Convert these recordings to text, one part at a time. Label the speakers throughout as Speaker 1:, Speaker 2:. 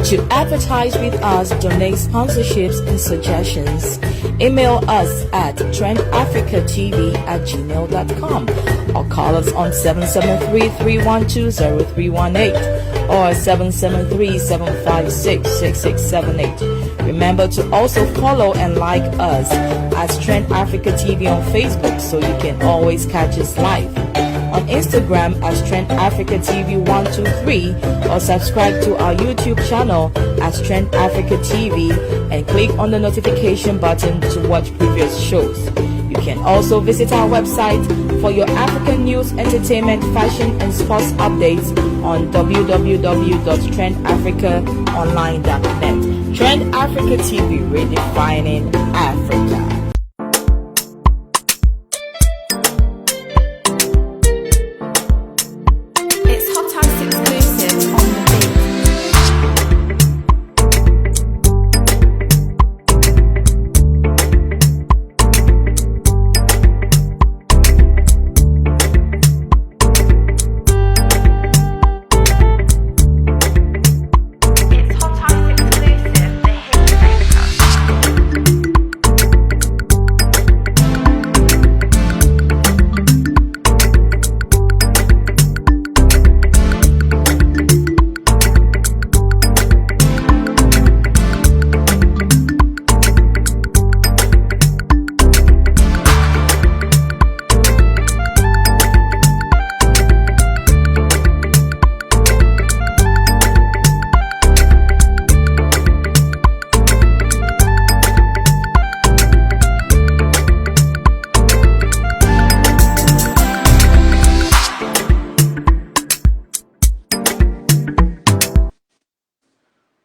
Speaker 1: To advertise with us, donate sponsorships and suggestions, email us at trendafricatv@gmail.com or call us on 773-312-0318 or 773-756-6678. Remember to also follow and like us as Trend Africa TV on Facebook so you can always catch us live. On Instagram as Trend Africa TV 123 or subscribe to our YouTube channel as Trend Africa TV and click on the notification button to watch previous shows. You can also visit our website for your African news, entertainment, fashion, and sports updates on www.trendafricaonline.net. Trend Africa TV, redefining Africa.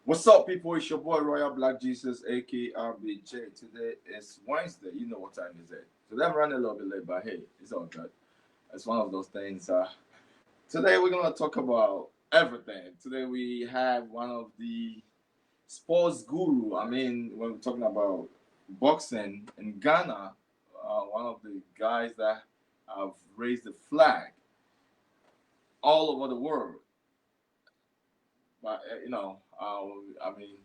Speaker 2: What's up, people? It's your boy Royal Black Jesus, aka RBJ. Today is Wednesday. You know what time is it? Today I'm running a little bit late, but hey, it's all good. It's one of those things. Today we're gonna talk about everything. Today we have one of the sports guru. I mean, when we're talking about boxing in Ghana, one of the guys that have raised the flag all over the world. But I mean,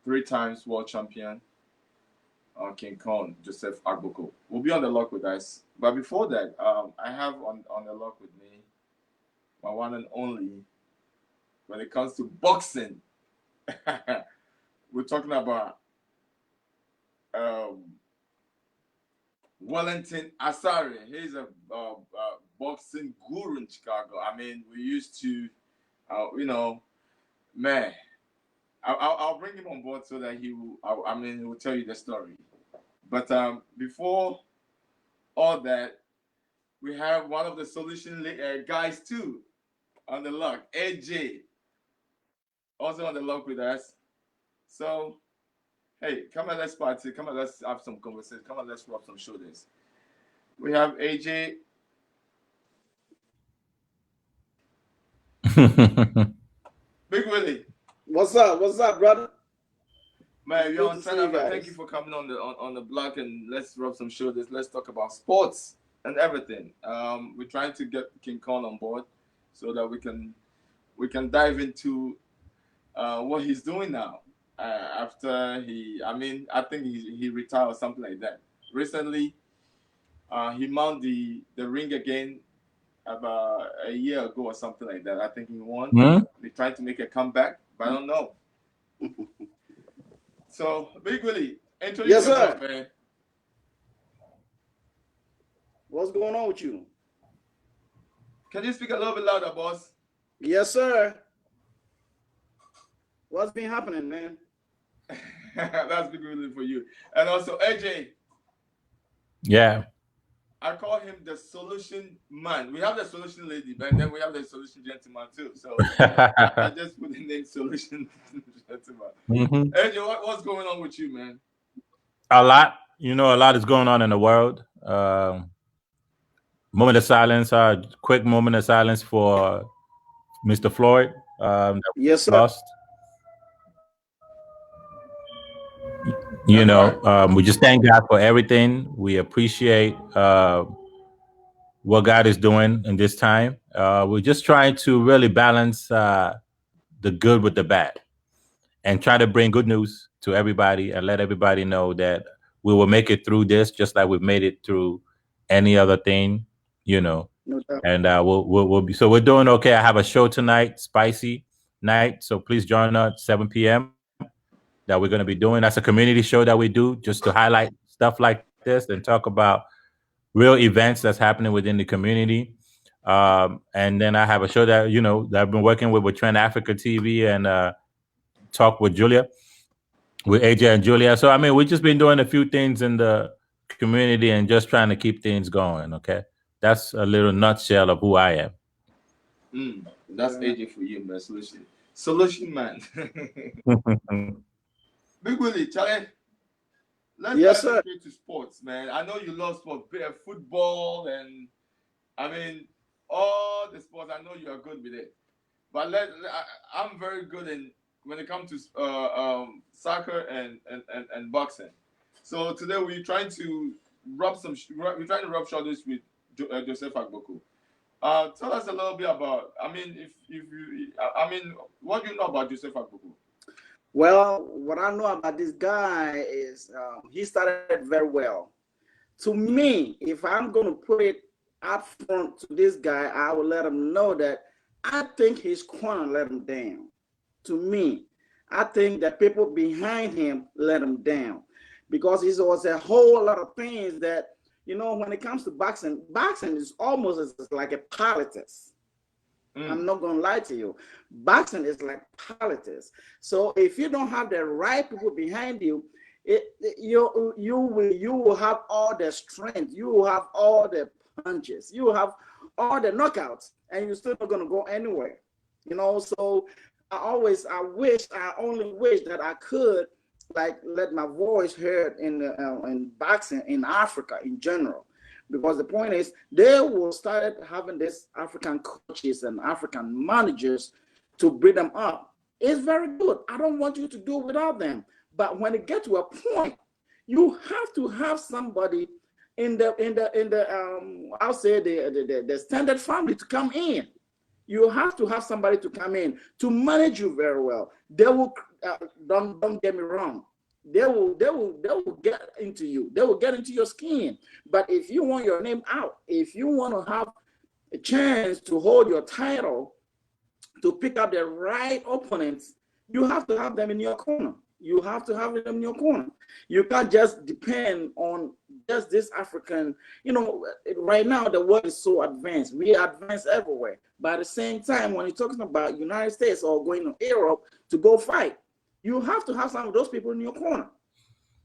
Speaker 2: 3 times world champion, King Kong, Joseph Agboko. We'll be on the lock with us. But before that, I have on the lock with me my one and only when it comes to boxing. We're talking about Wellington Asare. He's a boxing guru in Chicago. I mean, we used to, man. I'll bring him on board so that he will. He will tell you the story. But before all that, we have one of the solution guys too on the lock, AJ, also on the lock with us. So, hey, come on, let's party. Come on, let's have some conversation. Come on, let's rub some shoulders. We have AJ. Big Willie.
Speaker 3: What's up? What's up, brother?
Speaker 2: Man, you're on time. Thank you for coming on the block, and let's rub some shoulders. Let's talk about sports and everything. We're trying to get King Kong on board so that we can dive into what he's doing now. After I think he retired or something like that. Recently, he mounted the ring again about a year ago or something like that. I think he won. They tried to make a comeback, but I don't know. So, Big Willie, introduce yourself, man.
Speaker 3: What's going on with you?
Speaker 2: Can you speak a little bit louder, boss?
Speaker 3: Yes, sir. What's been happening, man?
Speaker 2: That's Big Willie for you. And also, AJ.
Speaker 4: Yeah.
Speaker 2: I call him the solution man. We have the solution lady, but then we have the solution gentleman too. So I just put the name solution gentleman. AJ, what's going on with you, man?
Speaker 4: A lot. A lot is going on in the world. Moment of silence, quick moment of silence for Mr. Floyd.
Speaker 3: Yes, sir.
Speaker 4: Lost. We just thank God for everything. We appreciate what God is doing in this time. We're just trying to really balance the good with the bad, and try to bring good news to everybody and let everybody know that we will make it through this just like we've made it through any other thing, you know.
Speaker 3: No doubt.
Speaker 4: And we'll be, so we're doing okay. I have a show tonight, spicy night. So please join us 7 p.m. that we're going to be doing. That's a community show that we do just to highlight stuff like this and talk about real events that's happening within the community. And then I have a show that, that I've been working with Trend Africa TV and Talk with Julia, with AJ and Julia. So, I mean, we've just been doing a few things in the community and just trying to keep things going, okay? That's a little nutshell of who I
Speaker 2: am. That's AJ for you, man. Solution man. Big Willie, Charlie. Let's
Speaker 3: yes,
Speaker 2: get
Speaker 3: sir.
Speaker 2: straight to sports, man. I know you love sports, football, and I mean all the sports. I know you are good with it, but I'm very good when it comes to soccer and boxing. So today we're trying to rub shoulders with Joseph Agboko. Tell us a little bit about. I mean, what do you know about Joseph Agboko?
Speaker 3: Well, what I know about this guy is he started very well. To me, if I'm going to put it up front to this guy, I will let him know that I think his corner let him down. To me, I think that people behind him let him down because there was a whole lot of things that, when it comes to boxing is almost like a politics. I'm not going to lie to you. Boxing is like politics. So if you don't have the right people behind you, you will have all the strength. You will have all the punches. You will have all the knockouts, and you're still not going to go anywhere. So I only wish that I could let my voice heard in boxing in Africa in general. Because the point is, they will start having this African coaches and African managers to bring them up. It's very good. I don't want you to do without them. But when it gets to a point, you have to have somebody in the I'll say the standard family to come in. You have to have somebody to come in to manage you very well. They will don't get me wrong. They will get into you. They will get into your skin. But if you want your name out, if you want to have a chance to hold your title, to pick up the right opponents, you have to have them in your corner. You have to have them in your corner. You can't just depend on just this African. Right now the world is so advanced. We are advanced everywhere. But at the same time, when you're talking about United States or going to Europe to go fight, you have to have some of those people in your corner.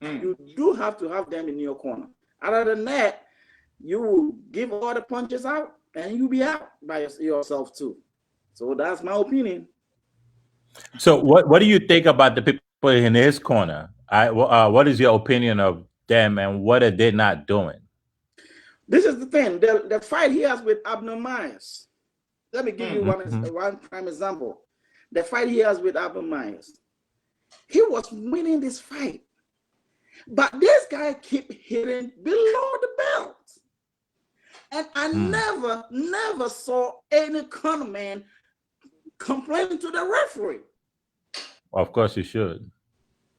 Speaker 3: You do have to have them in your corner. Other than that, you will give all the punches out and you'll be out by yourself too. So that's my opinion.
Speaker 4: So what do you think about the people in his corner? What is your opinion of them and what are they not doing?
Speaker 3: This is the thing. The fight he has with Abner Myers. Let me give you one prime example. The fight he has with Abner Myers. He was winning this fight, but this guy keep hitting below the belt. And I never saw any corner man complaining to the referee.
Speaker 4: Of course you should.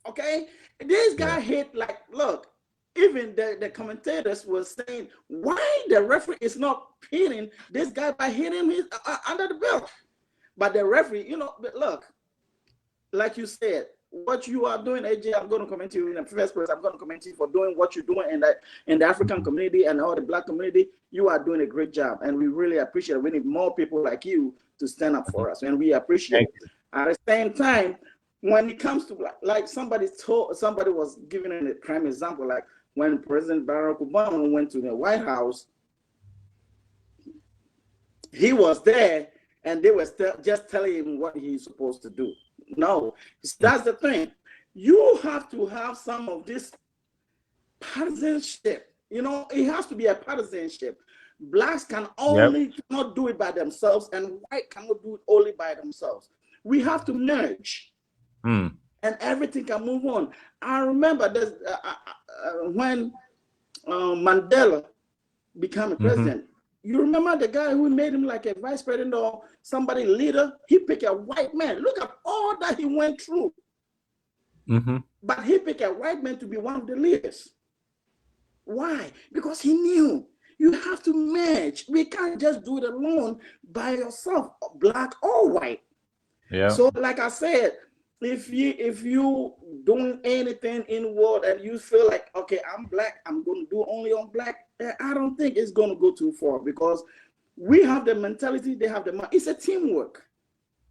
Speaker 3: Okay? This guy hit look, even the commentators were saying, why the referee is not pinning this guy by hitting him under the belt? But the referee, look, like you said, what you are doing, AJ, I'm going to commend you in the first place. I'm going to commend you for doing what you're doing in the African community and all the Black community. You are doing a great job, and we really appreciate it. We need more people like you to stand up for us, and we appreciate it. At the same time, when it comes to like somebody was giving a prime example, like when President Barack Obama went to the White House, he was there, and they were just telling him what he's supposed to do. No, that's the thing. You have to have some of this partisanship. It has to be a partisanship. Blacks can only cannot do it by themselves, and white cannot do it only by themselves. We have to merge, and everything can move on. I remember this when Mandela became a president. You remember the guy who made him like a vice president or somebody leader? He picked a white man. Look at all that he went through. But he picked a white man to be one of the leaders. Why? Because he knew you have to merge. We can't just do it alone by yourself, black or white.
Speaker 4: Yeah.
Speaker 3: So, like I said, if you doing anything in the world and you feel like, okay, I'm black, I'm going to do only on black, I don't think it's going to go too far, because we have the mentality, they have the money. It's a teamwork.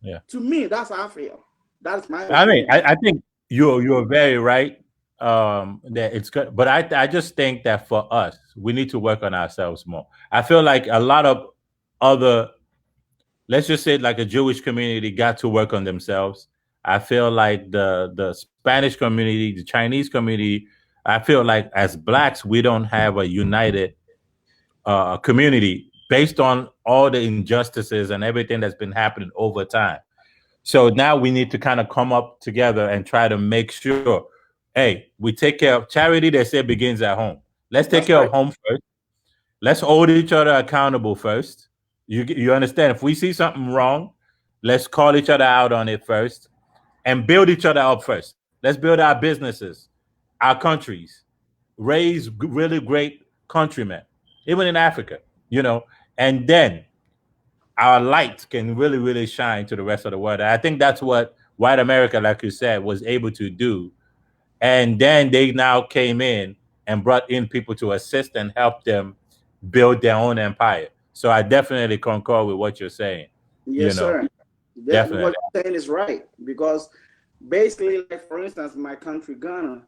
Speaker 4: Yeah.
Speaker 3: To me, that's how I feel. That's my
Speaker 4: I mean,
Speaker 3: opinion.
Speaker 4: I think you're very right. That it's good, but I just think that for us, we need to work on ourselves more. I feel like a lot of other, let's just say like a Jewish community, got to work on themselves. I feel like the Spanish community, the Chinese community, I feel like as blacks, we don't have a united community based on all the injustices and everything that's been happening over time. So now we need to kind of come up together and try to make sure, hey, we take care of charity. They say begins at home. Let's take care of home first. Let's hold each other accountable first. You understand? If we see something wrong, let's call each other out on it first and build each other up first. Let's build our businesses, our countries, raise really great countrymen, even in Africa, and then our light can really, really shine to the rest of the world. I think that's what white America, like you said, was able to do. And then they now came in and brought in people to assist and help them build their own empire. So I definitely concur with what you're saying.
Speaker 3: Yes, sir.
Speaker 4: Definitely.
Speaker 3: What you're saying is right, because basically, like for instance, my country, Ghana,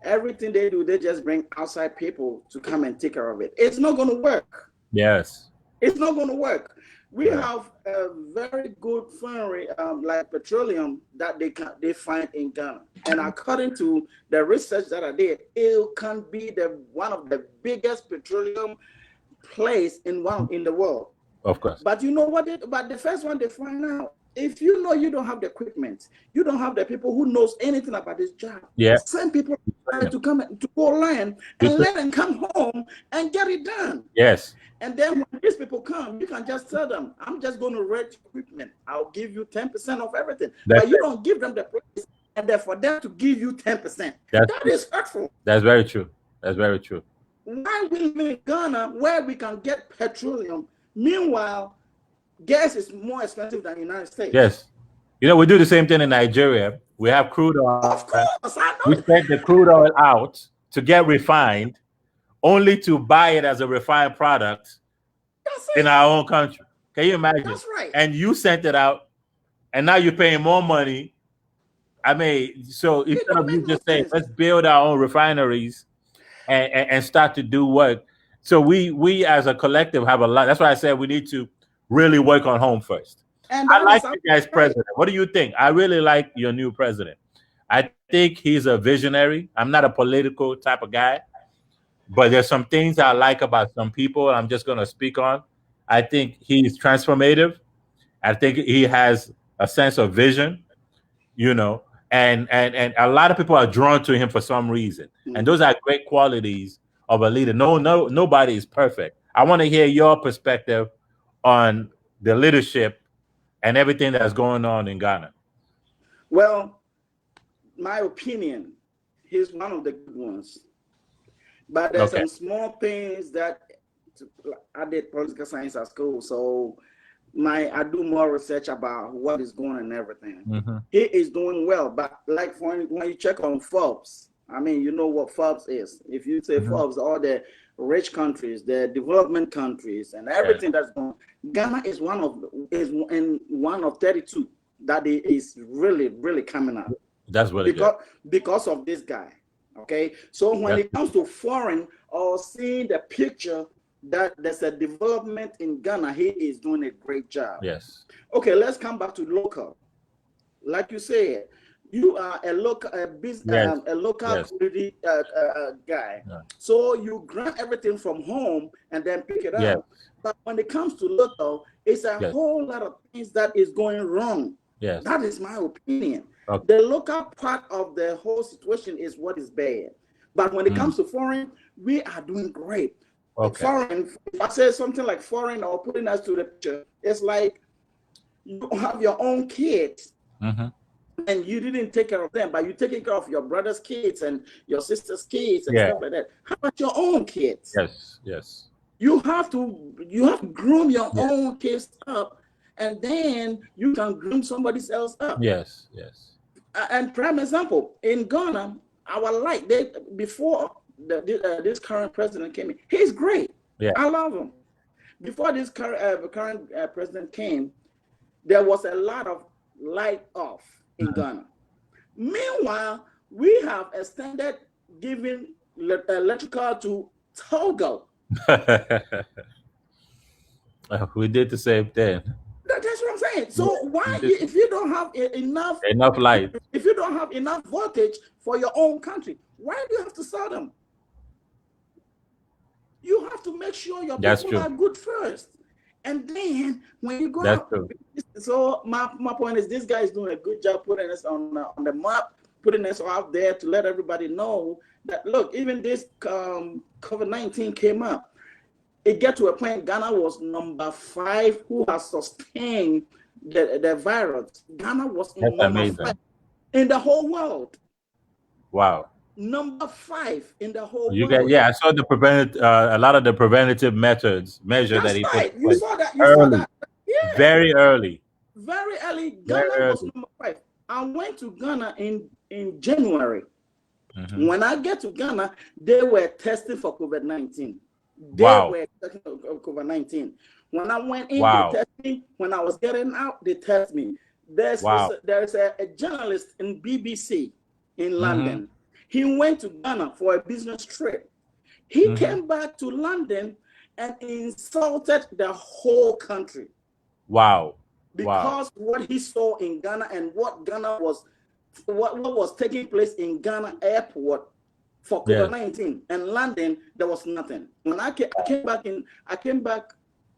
Speaker 3: everything they do, they just bring outside people to come and take care of it. It's not going to work.
Speaker 4: Yes.
Speaker 3: It's not going to work. We have a very good refinery, like petroleum, that they find in Ghana, and according to the research that I did, it can be one of the biggest petroleum place in the world.
Speaker 4: Of course.
Speaker 3: But you know what? But the first one they find out, if you know you don't have the equipment, you don't have the people who knows anything about this job.
Speaker 4: Yeah.
Speaker 3: Send people to come to go land and let them come home and get it done.
Speaker 4: Yes.
Speaker 3: And then when these people come, you can just tell them, I'm just going to rent equipment. I'll give you 10% of everything. But you don't give them the place, and then for them to give you 10%. That is hurtful.
Speaker 4: That's very true. That's very true.
Speaker 3: Why we live in Ghana where we can get petroleum, meanwhile, gas is more expensive than the United States?
Speaker 4: Yes. We do the same thing in Nigeria. We have crude oil.
Speaker 3: Of course, I know.
Speaker 4: We send the crude oil out to get refined, only to buy it as a refined product in our own country. Can you imagine?
Speaker 3: That's right.
Speaker 4: And you sent it out, and now you're paying more money. I mean, so instead of you just saying, let's build our own refineries and start to do work. So we as a collective have a lot. That's why I said we need to really work on home first. And I like you guys president. What do you think? I really like your new president. I think he's a visionary. I'm not a political type of guy, but there's some things I like about some people I'm just going to speak on. I think he's transformative. I think he has a sense of vision, and a lot of people are drawn to him for some reason. And those are great qualities of a leader. Nobody is perfect. I want to hear your perspective on the leadership and everything that's going on in Ghana.
Speaker 3: Well, my opinion, he's one of the good ones. But there's some small things that I did political science at school, so I do more research about what is going on and everything. Mm-hmm. He is doing well, but like when you check on Forbes, I mean, you know what Forbes is. If you say Forbes, all the rich countries, the development countries, and everything that's going on, Ghana is one of 32 that is really, really coming up.
Speaker 4: That's really good.
Speaker 3: Because of this guy. Okay, so when it comes to foreign or seeing the picture that there's a development in Ghana, he is doing a great job.
Speaker 4: Yes.
Speaker 3: Okay, let's come back to local. Like you said, you are a local community guy. Yeah. So you grant everything from home and then pick it up. But when it comes to local, it's a whole lot of things that is going wrong.
Speaker 4: Yes.
Speaker 3: That is my opinion. Okay. The local part of the whole situation is what is bad. But when it comes to foreign, we are doing great.
Speaker 4: Okay.
Speaker 3: Foreign, if I say something like foreign or putting us to the picture, it's like you have your own kids.
Speaker 4: Mm-hmm.
Speaker 3: And you didn't take care of them, but you're taking care of your brother's kids and your sister's kids and
Speaker 4: Yeah.
Speaker 3: stuff like that. How about your own kids?
Speaker 4: Yes. Yes.
Speaker 3: You have to groom your
Speaker 4: Yeah.
Speaker 3: own kids up, and then you can groom somebody else up.
Speaker 4: Yes. Yes.
Speaker 3: And prime example, in Ghana, our light, before this current president came in, he's great.
Speaker 4: Yeah.
Speaker 3: I love him. Before this current president came, there was a lot of light off in Ghana. Meanwhile, we have extended giving electrical to Togo.
Speaker 4: We did the same thing.
Speaker 3: That's what I'm saying. So why,
Speaker 4: This-
Speaker 3: if you don't have
Speaker 4: Enough light.
Speaker 3: if you don't have enough voltage for your own country, why do you have to sell them? You have to make sure your
Speaker 4: That's
Speaker 3: people
Speaker 4: true.
Speaker 3: are good first, and then when you go
Speaker 4: That's
Speaker 3: out.
Speaker 4: true.
Speaker 3: So my point is, this guy is doing a good job putting us on the map, putting us out there to let everybody know that, look, even this COVID-19 came up. It get to a point Ghana was number 5 who has sustained the virus. Ghana was
Speaker 4: That's
Speaker 3: number
Speaker 4: amazing.
Speaker 3: 5 in the whole world.
Speaker 4: Wow.
Speaker 3: Number 5 in the whole
Speaker 4: You
Speaker 3: world.
Speaker 4: get, yeah, I saw the a lot of the preventative measures
Speaker 3: That's
Speaker 4: that he
Speaker 3: right.
Speaker 4: put.
Speaker 3: You saw that. You
Speaker 4: early.
Speaker 3: saw that. Yeah.
Speaker 4: Very early.
Speaker 3: Very early.
Speaker 4: Very
Speaker 3: Ghana was
Speaker 4: early.
Speaker 3: number 5. I went to Ghana in January.
Speaker 4: Mhm.
Speaker 3: When I get to Ghana, they were testing for COVID-19. They
Speaker 4: Wow.
Speaker 3: were testing for COVID-19. When I went in,
Speaker 4: Wow.
Speaker 3: they tested me. When I was getting out, they tested me. There's a journalist in BBC in London. He went to Ghana for a business trip. He came back to London and insulted the whole country.
Speaker 4: Wow.
Speaker 3: Because what he saw in Ghana and what was taking place in Ghana airport for COVID-19 and London, there was nothing. When I came back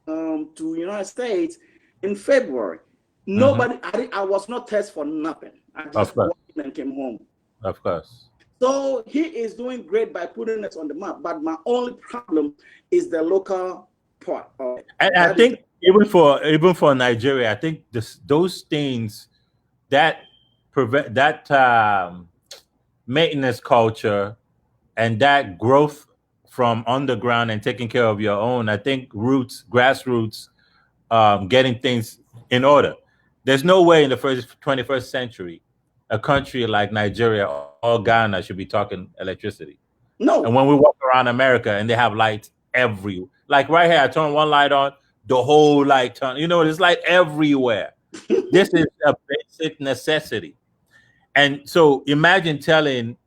Speaker 3: to United States in February. Nobody, I was not tested for nothing. I just walked in and came home.
Speaker 4: Of course.
Speaker 3: So he is doing great by putting us on the map. But my only problem is the local part of it.
Speaker 4: And I think even for Nigeria, I think those things that prevent that maintenance culture and that growth from underground and taking care of your own, I think grassroots, getting things in order. There's no way in the 21st century, a country like Nigeria or Ghana should be talking electricity.
Speaker 3: No.
Speaker 4: And when we walk around America and they have lights everywhere, like right here, I turn one light on, the whole light turn. There's light everywhere. This is a basic necessity. And so imagine telling,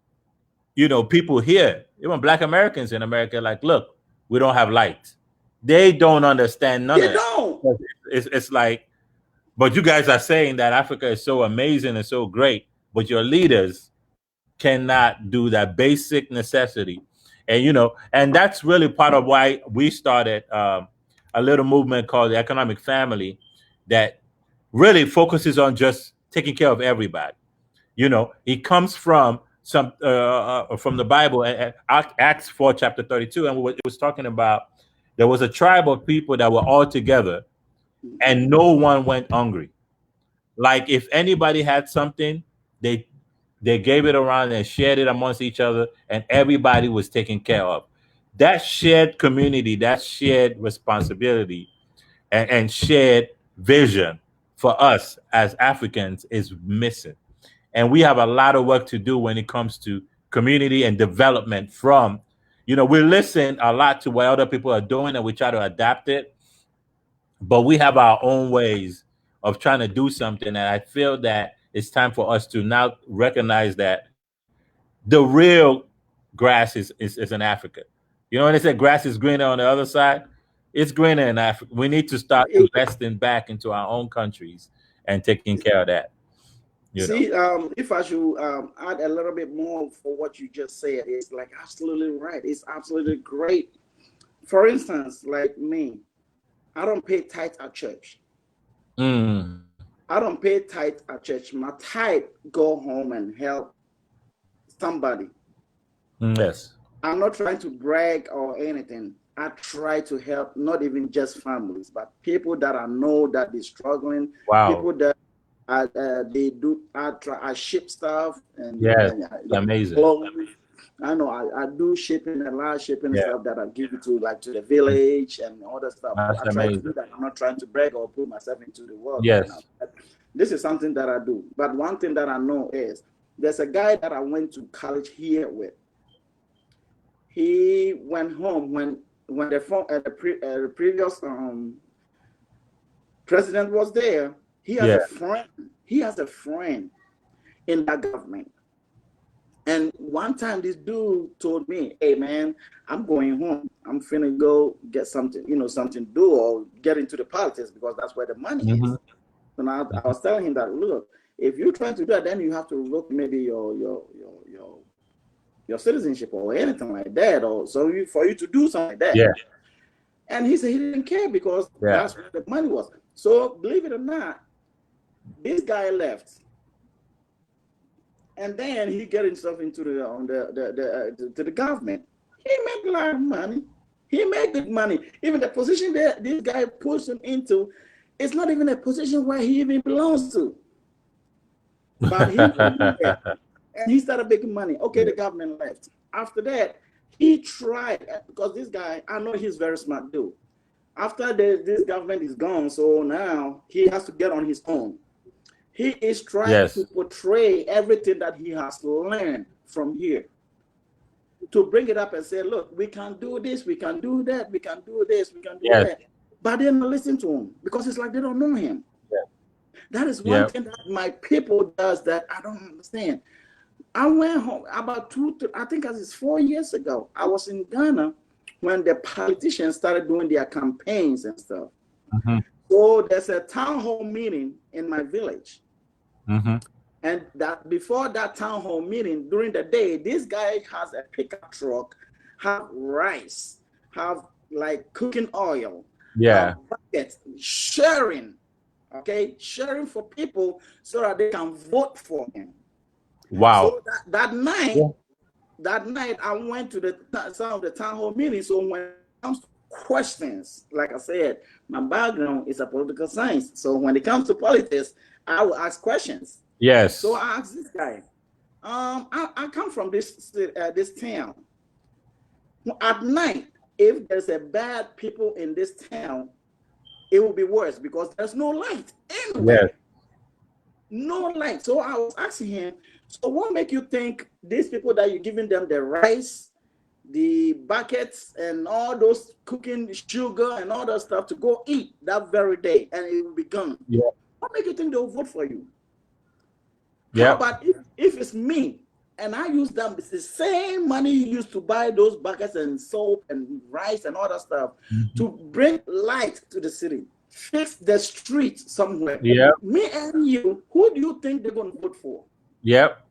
Speaker 4: people here, even Black Americans in America, like, look, we don't have light. They don't understand none of it.
Speaker 3: Don't.
Speaker 4: It's like, but you guys are saying that Africa is so amazing and so great, but your leaders cannot do that basic necessity. And that's really part of why we started a little movement called the Economic Family that really focuses on just taking care of everybody. It comes from from the Bible, Acts 4, chapter 32, and it was talking about there was a tribe of people that were all together and no one went hungry. Like if anybody had something, they gave it around and shared it amongst each other, and everybody was taken care of. That shared community, that shared responsibility, and shared vision for us as Africans is missing. And we have a lot of work to do when it comes to community and development from, we listen a lot to what other people are doing and we try to adapt it. But we have our own ways of trying to do something. And I feel that it's time for us to now recognize that the real grass is in Africa. When they say grass is greener on the other side, it's greener in Africa. We need to start investing back into our own countries and taking care of that.
Speaker 3: See, if I should add a little bit more for what you just said, it's like absolutely right. It's absolutely great. For instance, like me, I don't pay tithe at church. I don't pay tithe at church. My tithe go home and help somebody.
Speaker 4: Yes.
Speaker 3: I'm not trying to brag or anything. I try to help not even just families, but people that I know that they're struggling,
Speaker 4: Wow.
Speaker 3: people that they do. I ship stuff
Speaker 4: Yes.
Speaker 3: and like
Speaker 4: Amazing.
Speaker 3: clothes. I know I do shipping and large shipping
Speaker 4: Yeah.
Speaker 3: stuff that I give it to like to the village and other stuff.
Speaker 4: That's
Speaker 3: I try to
Speaker 4: amazing.
Speaker 3: do that. I'm not trying to brag or put myself into the world right now.
Speaker 4: Yes.
Speaker 3: This is something that I do. But one thing that I know is there's a guy that I went to college here with. He went home when the previous president was there. He has
Speaker 4: Yeah.
Speaker 3: a friend. He has a friend in that government. And one time this dude told me, "Hey man, I'm going home. I'm finna go get something, something to do or get into the politics because that's where the money
Speaker 4: Mm-hmm.
Speaker 3: is." And I was telling him that, look, if you're trying to do that, then you have to look maybe your citizenship or anything like that, or for you to do something like that.
Speaker 4: Yeah.
Speaker 3: And he said he didn't care because that's where the money was. So believe it or not, this guy left, and then he got himself into the government. He made a lot of money. He made good money. Even the position that this guy pushed him into, it's not even a position where he even belongs to. But he went there and he started making money. Okay, the government left. After that, he tried because this guy, I know he's very smart dude. After this government is gone, so now he has to get on his own. He is trying to portray everything that he has learned from here to bring it up and say, look, we can do this, we can do that, we can do this, we can do that. But they don't listen to him because it's like they don't know him. That is one thing that my people does that I don't understand. I went home about I think it was 4 years ago. I was in Ghana when the politicians started doing their campaigns and stuff.
Speaker 4: Mm-hmm.
Speaker 3: So there's a town hall meeting in my village.
Speaker 4: Mm-hmm.
Speaker 3: And that before that town hall meeting, during the day, this guy has a pickup truck, have rice, have like cooking oil, buckets, sharing for people so that they can vote for him.
Speaker 4: Wow.
Speaker 3: So that night, I went to some of the town hall meetings. So when it comes to questions, like I said, my background is a political science. So when it comes to politics, I will ask questions.
Speaker 4: Yes.
Speaker 3: So I asked this guy, I come from this town. At night, if there's a bad people in this town, it will be worse because there's no light anywhere. No light. So I was asking him, so what make you think these people that you're giving them the rice, the buckets, and all those cooking sugar and all that stuff to go eat that very day and it will be gone?
Speaker 4: Yeah.
Speaker 3: What make you think they'll vote for you?
Speaker 4: Yeah.
Speaker 3: How about if it's me and I use them, it's the same money you used to buy those buckets and soap and rice and all that stuff to bring light to the city, fix the street somewhere.
Speaker 4: Yeah.
Speaker 3: Me and you, who do you think they're going to vote for?
Speaker 4: Yep.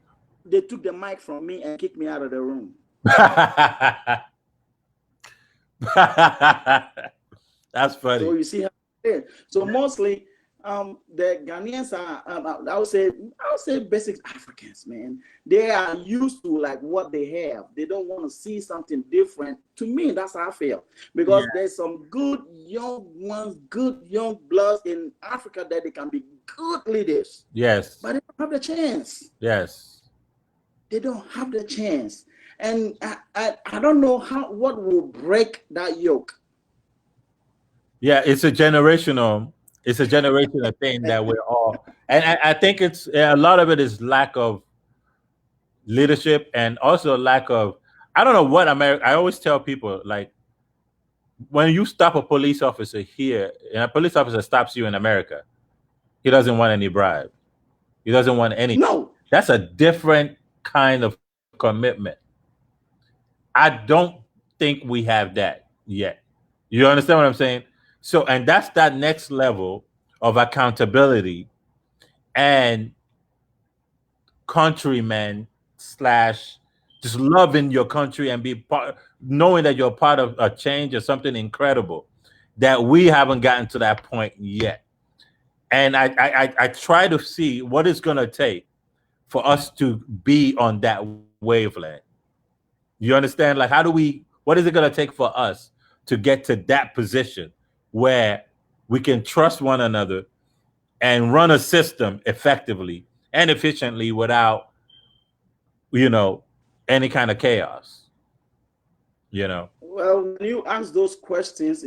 Speaker 3: They took the mic from me and kicked me out of the room.
Speaker 4: That's funny.
Speaker 3: So you see how it is. So mostly the Ghanaians are, I would say basic Africans, man. They are used to like what they have. They don't want to see something different. To me, that's how I feel. Because there's some good young ones, good young bloods in Africa that they can be good leaders.
Speaker 4: Yes.
Speaker 3: But they don't have the chance.
Speaker 4: Yes.
Speaker 3: They don't have the chance. And I don't know what will break that yoke.
Speaker 4: Yeah, it's a generational thing that we're all, and I think it's a lot of it is lack of leadership and also lack of, I don't know what America. I always tell people, like, when you stop a police officer here, and a police officer stops you in America, he doesn't want any bribe. He doesn't want any.
Speaker 3: No,
Speaker 4: that's a different kind of commitment. I don't think we have that yet. You understand what I'm saying? So, and that's that next level of accountability and countrymen / just loving your country and be part, knowing that you're part of a change or something incredible that we haven't gotten to that point yet. And I try to see what it's going to take for us to be on that wavelength. You understand? Like, what is it going to take for us to get to that position where we can trust one another and run a system effectively and efficiently without, any kind of chaos.
Speaker 3: Well, when you ask those questions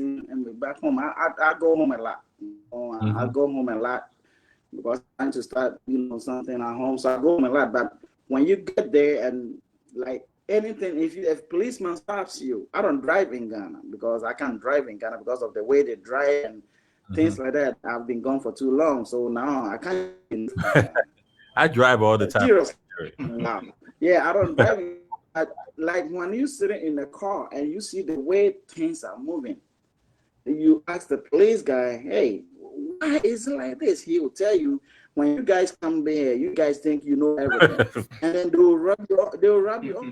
Speaker 3: back home, I go home a lot. I go home a lot because I'm trying to start, something at home. So I go home a lot. But when you get there and like anything, if policeman stops you, I don't drive in Ghana because I can't drive in Ghana because of the way they drive and things like that. I've been gone for too long, so now I can't.
Speaker 4: I drive all the time.
Speaker 3: Seriously. Wow. Yeah, I don't drive. Like when you're sitting in the car and you see the way things are moving, you ask the police guy, "Hey, why is it like this?" He will tell you, "When you guys come there, you guys think you know everything, and then they'll rub you off. They'll rub you off.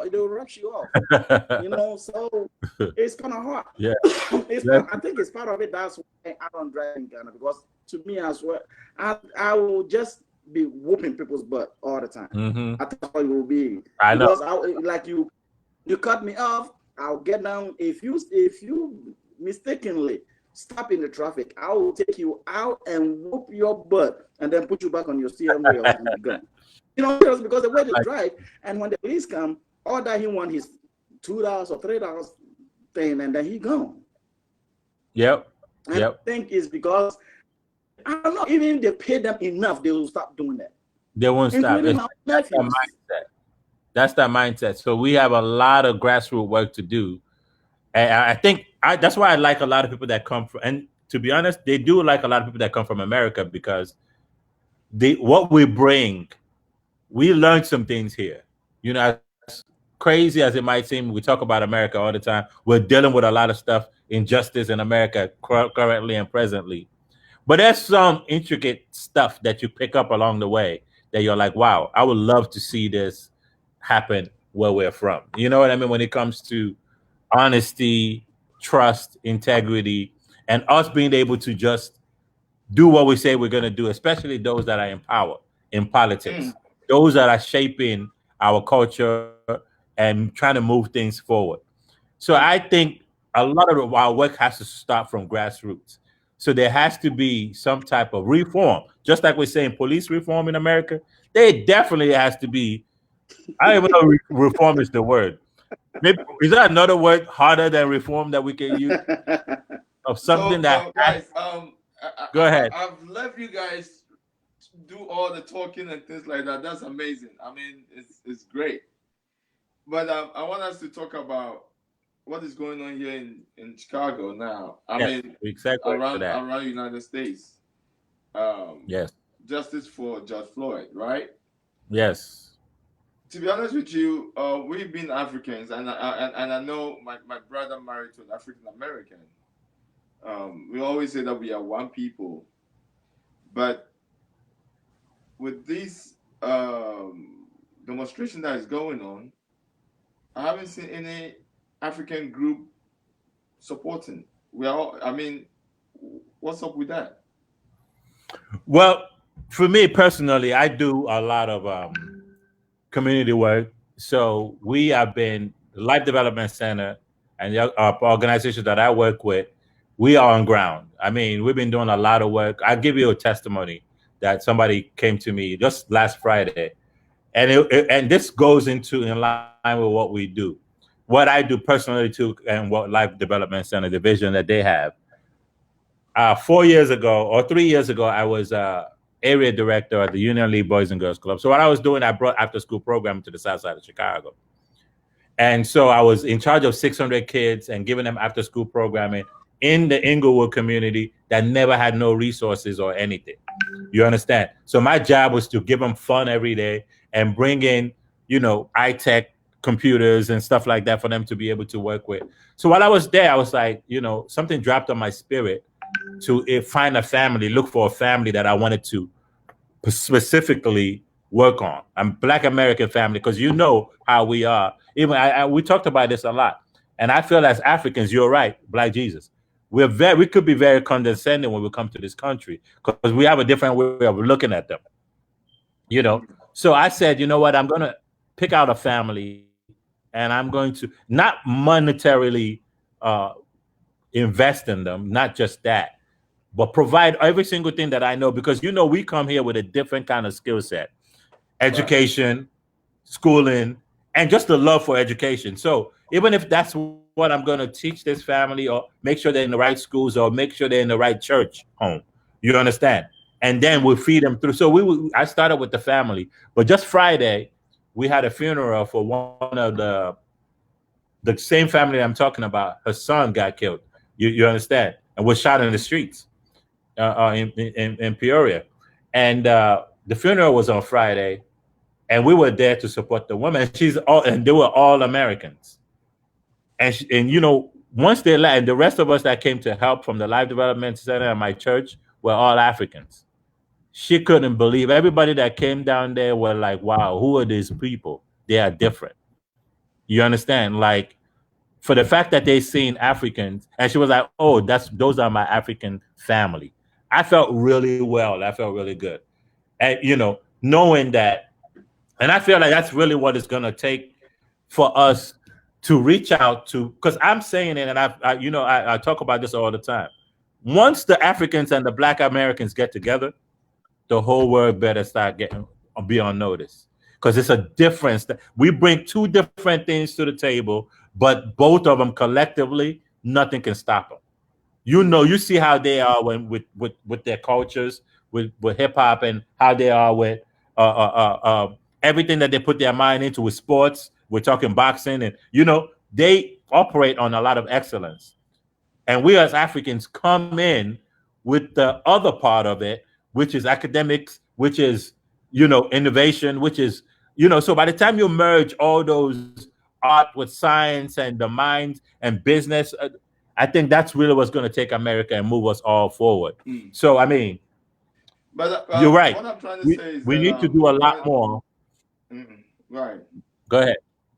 Speaker 3: So it's kind of hard.
Speaker 4: Yeah,
Speaker 3: I think it's part of it. That's why I don't drive in Ghana, because to me as well, I will just be whooping people's butt all the time. I think that's what it will be.
Speaker 4: I know.
Speaker 3: Because you cut me off, I'll get down. If you mistakenly stop in the traffic, I will take you out and whoop your butt and then put you back on your steering wheel and go. Because the way they drive, and when the police come, all that he want is $2 or $3 thing, and then he gone.
Speaker 4: Yep.
Speaker 3: I think it's because I don't know, even if they pay them enough, they will stop doing that.
Speaker 4: They won't stop. That's their mindset. That's their mindset. So we have a lot of grassroots work to do. And I think that's why I like a lot of people that come from, and to be honest, they do like a lot of people that come from America, because what we bring, we learn some things here. As crazy as it might seem, we talk about America all the time. We're dealing with a lot of stuff, injustice in America currently and presently. But there's some intricate stuff that you pick up along the way that you're like, wow, I would love to see this happen where we're from. You know what I mean? When it comes to honesty, trust, integrity, and us being able to just do what we say we're going to do, especially those that are in power in politics, those that are shaping our culture and trying to move things forward. So I think a lot of our work has to start from grassroots. So there has to be some type of reform, just like we're saying police reform in America. There definitely has to be. I don't even know if reform is the word. Maybe, is there another word harder than reform that we can use? Of something
Speaker 2: guys,
Speaker 4: go ahead.
Speaker 2: I've left you guys do all the talking and things like that. That's amazing. I mean, it's great. But I want us to talk about what is going on here in Chicago now. I mean,
Speaker 4: exactly
Speaker 2: around United States.
Speaker 4: Yes.
Speaker 2: Justice for George Floyd, right?
Speaker 4: Yes.
Speaker 2: To be honest with you, we've been Africans, and I know my brother married to an African American. We always say that we are one people, but with this demonstration that is going on, I haven't seen any African group supporting. What's up with that?
Speaker 4: Well, for me personally, I do a lot of community work. So we have been Life Development Center and the organizations that I work with, we are on ground. I mean, we've been doing a lot of work. I'll give you a testimony that somebody came to me just last Friday. And this goes in line with what we do. What I do personally too, and what Life Development Center, the vision that they have. 4 years ago or 3 years ago, I was area director at the Union League Boys and Girls Club. So what I was doing, I brought after school programming to the south side of Chicago. And so I was in charge of 600 kids and giving them after school programming in the Inglewood community that never had no resources or anything. You understand? So my job was to give them fun every day and bring in, high-tech computers and stuff like that for them to be able to work with. So while I was there, I was like, something dropped on my spirit to find a family, look for a family that I wanted to specifically work on. I'm Black American family, because you know how we are. Even we talked about this a lot. And I feel as Africans, you're right, Black Jesus. We could be very condescending when we come to this country because we have a different way of looking at them. So I said, you know what, I'm going to pick out a family and I'm going to not monetarily invest in them, not just that, but provide every single thing that I know, because we come here with a different kind of skill set, education, schooling, and just the love for education. So even if that's what I'm going to teach this family, or make sure they're in the right schools, or make sure they're in the right church home, you understand? And then we'll feed them through. So I started with the family, but just Friday, we had a funeral for one of the same family I'm talking about. Her son got killed. You understand? And was shot in the streets in Peoria. And the funeral was on Friday, and we were there to support the woman. And they were all Americans. And once they left, and the rest of us that came to help from the Life Development Center and my church were all Africans. She couldn't believe. Everybody that came down there were like, wow, who are these people? They are different. You understand? Like, for the fact that they seen Africans, and she was like, oh, those are my African family. I felt really well. I felt really good. And, knowing that, and I feel like that's really what it's going to take for us to reach out to, because I'm saying it, and I talk about this all the time. Once the Africans and the Black Americans get together, the whole world better be on notice, because it's a difference. We bring two different things to the table, but both of them collectively, nothing can stop them. You see how they are with their cultures, with hip hop, and how they are with everything that they put their mind into with sports. We're talking boxing, and they operate on a lot of excellence. And we as Africans come in with the other part of it, which is academics, which is innovation, which is so by the time you merge all those art with science and the mind and business, I think that's really what's going to take America and move us all forward. So I mean,
Speaker 2: but
Speaker 4: you're right.
Speaker 2: What I'm trying to say is
Speaker 4: we need to do a lot more.
Speaker 2: Right.
Speaker 4: Go ahead.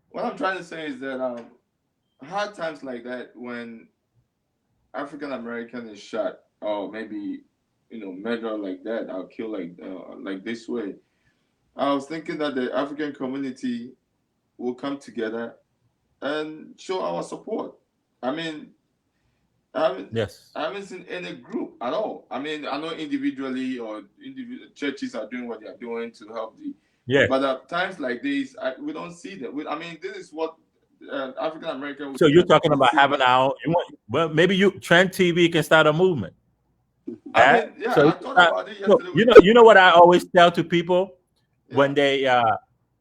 Speaker 2: What I'm trying to say is that hard times like that, when African American is shot, or maybe murder like that, or kill like this way, I was thinking that the African community will come together and show our support. I mean, I haven't seen any group at all. I mean, I know individually or individual churches are doing what they are doing to help but at times like this, we don't see that. I mean, this is what African American.
Speaker 4: So you're talking about having well, maybe Trend TV can start a movement.
Speaker 2: I thought about it yesterday.
Speaker 4: You know what I always tell to people when they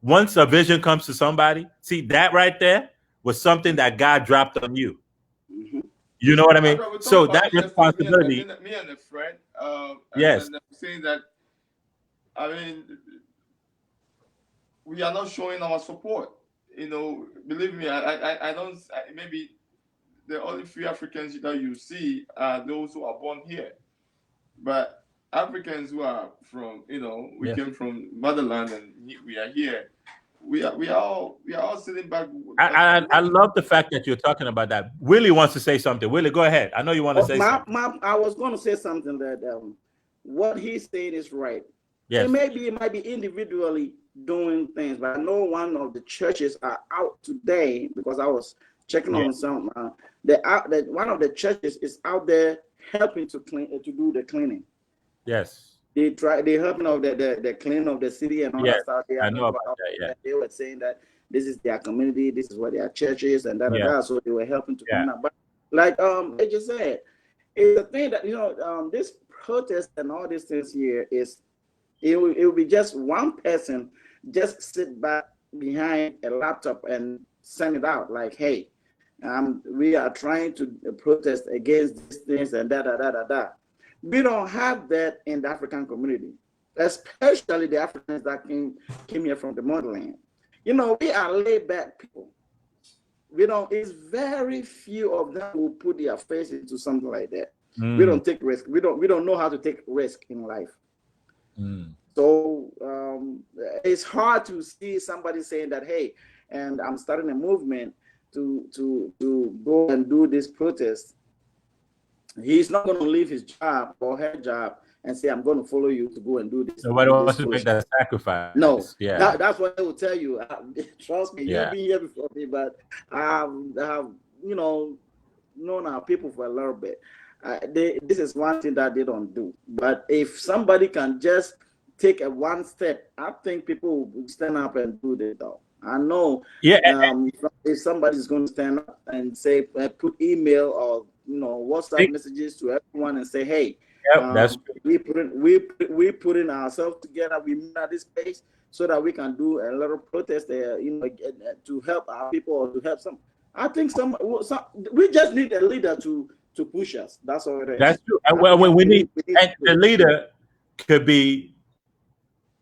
Speaker 4: once a vision comes to somebody, see that right there was something that God dropped on you. You know what I mean? So that responsibility.
Speaker 2: Me and a friend.
Speaker 4: Yes.
Speaker 2: And saying that, I mean, we are not showing our support. Believe me, I don't. Maybe the only few Africans that you see are those who are born here, but Africans who are from, we came from motherland and we are here. We are all sitting back.
Speaker 4: I love the fact that you're talking about that. Willie wants to say something. Willie, go ahead. I know you want to say something.
Speaker 3: I was going to say something that what he's saying is right.
Speaker 4: Yes.
Speaker 3: It might be individually doing things, but I know one of the churches are out today, because I was checking on some. That one of the churches is out there helping to do the cleaning.
Speaker 4: Yes.
Speaker 3: They helping out the cleaning of the city and all that stuff.
Speaker 4: I know about that. Yeah.
Speaker 3: They were saying that this is their community, this is what their church is, and that. So they were helping to clean up. But like they just said, it's the thing that this protest and all these things here is it will be just one person just sit back behind a laptop and send it out like, hey, we are trying to protest against these things and da. We don't have that in the African community, especially the Africans that came here from the motherland. We are laid back people. It's very few of them who put their face into something like that. We don't take risk. We don't know how to take risk in life. So it's hard to see somebody saying that, hey, and I'm starting a movement to go and do this protest. He's not going to leave his job or her job and say, I'm going to follow you to go and do this.
Speaker 4: Nobody wants to make that sacrifice.
Speaker 3: No,
Speaker 4: yeah,
Speaker 3: that's what they will tell you. Trust me, you've been here before me, but known our people for a little bit. This is one thing that they don't do. But if somebody can just take a one step, I think people will stand up and do it though. I know
Speaker 4: Yeah,
Speaker 3: if somebody's going to stand up and say, put email or WhatsApp messages to everyone and say, hey,
Speaker 4: that's true.
Speaker 3: we put in ourselves together. We meet at this place so that we can do a little protest there, to help our people or to help some. I think some we just need a leader to push us. That's all it is.
Speaker 4: That's true. And well, we need, and the leader could be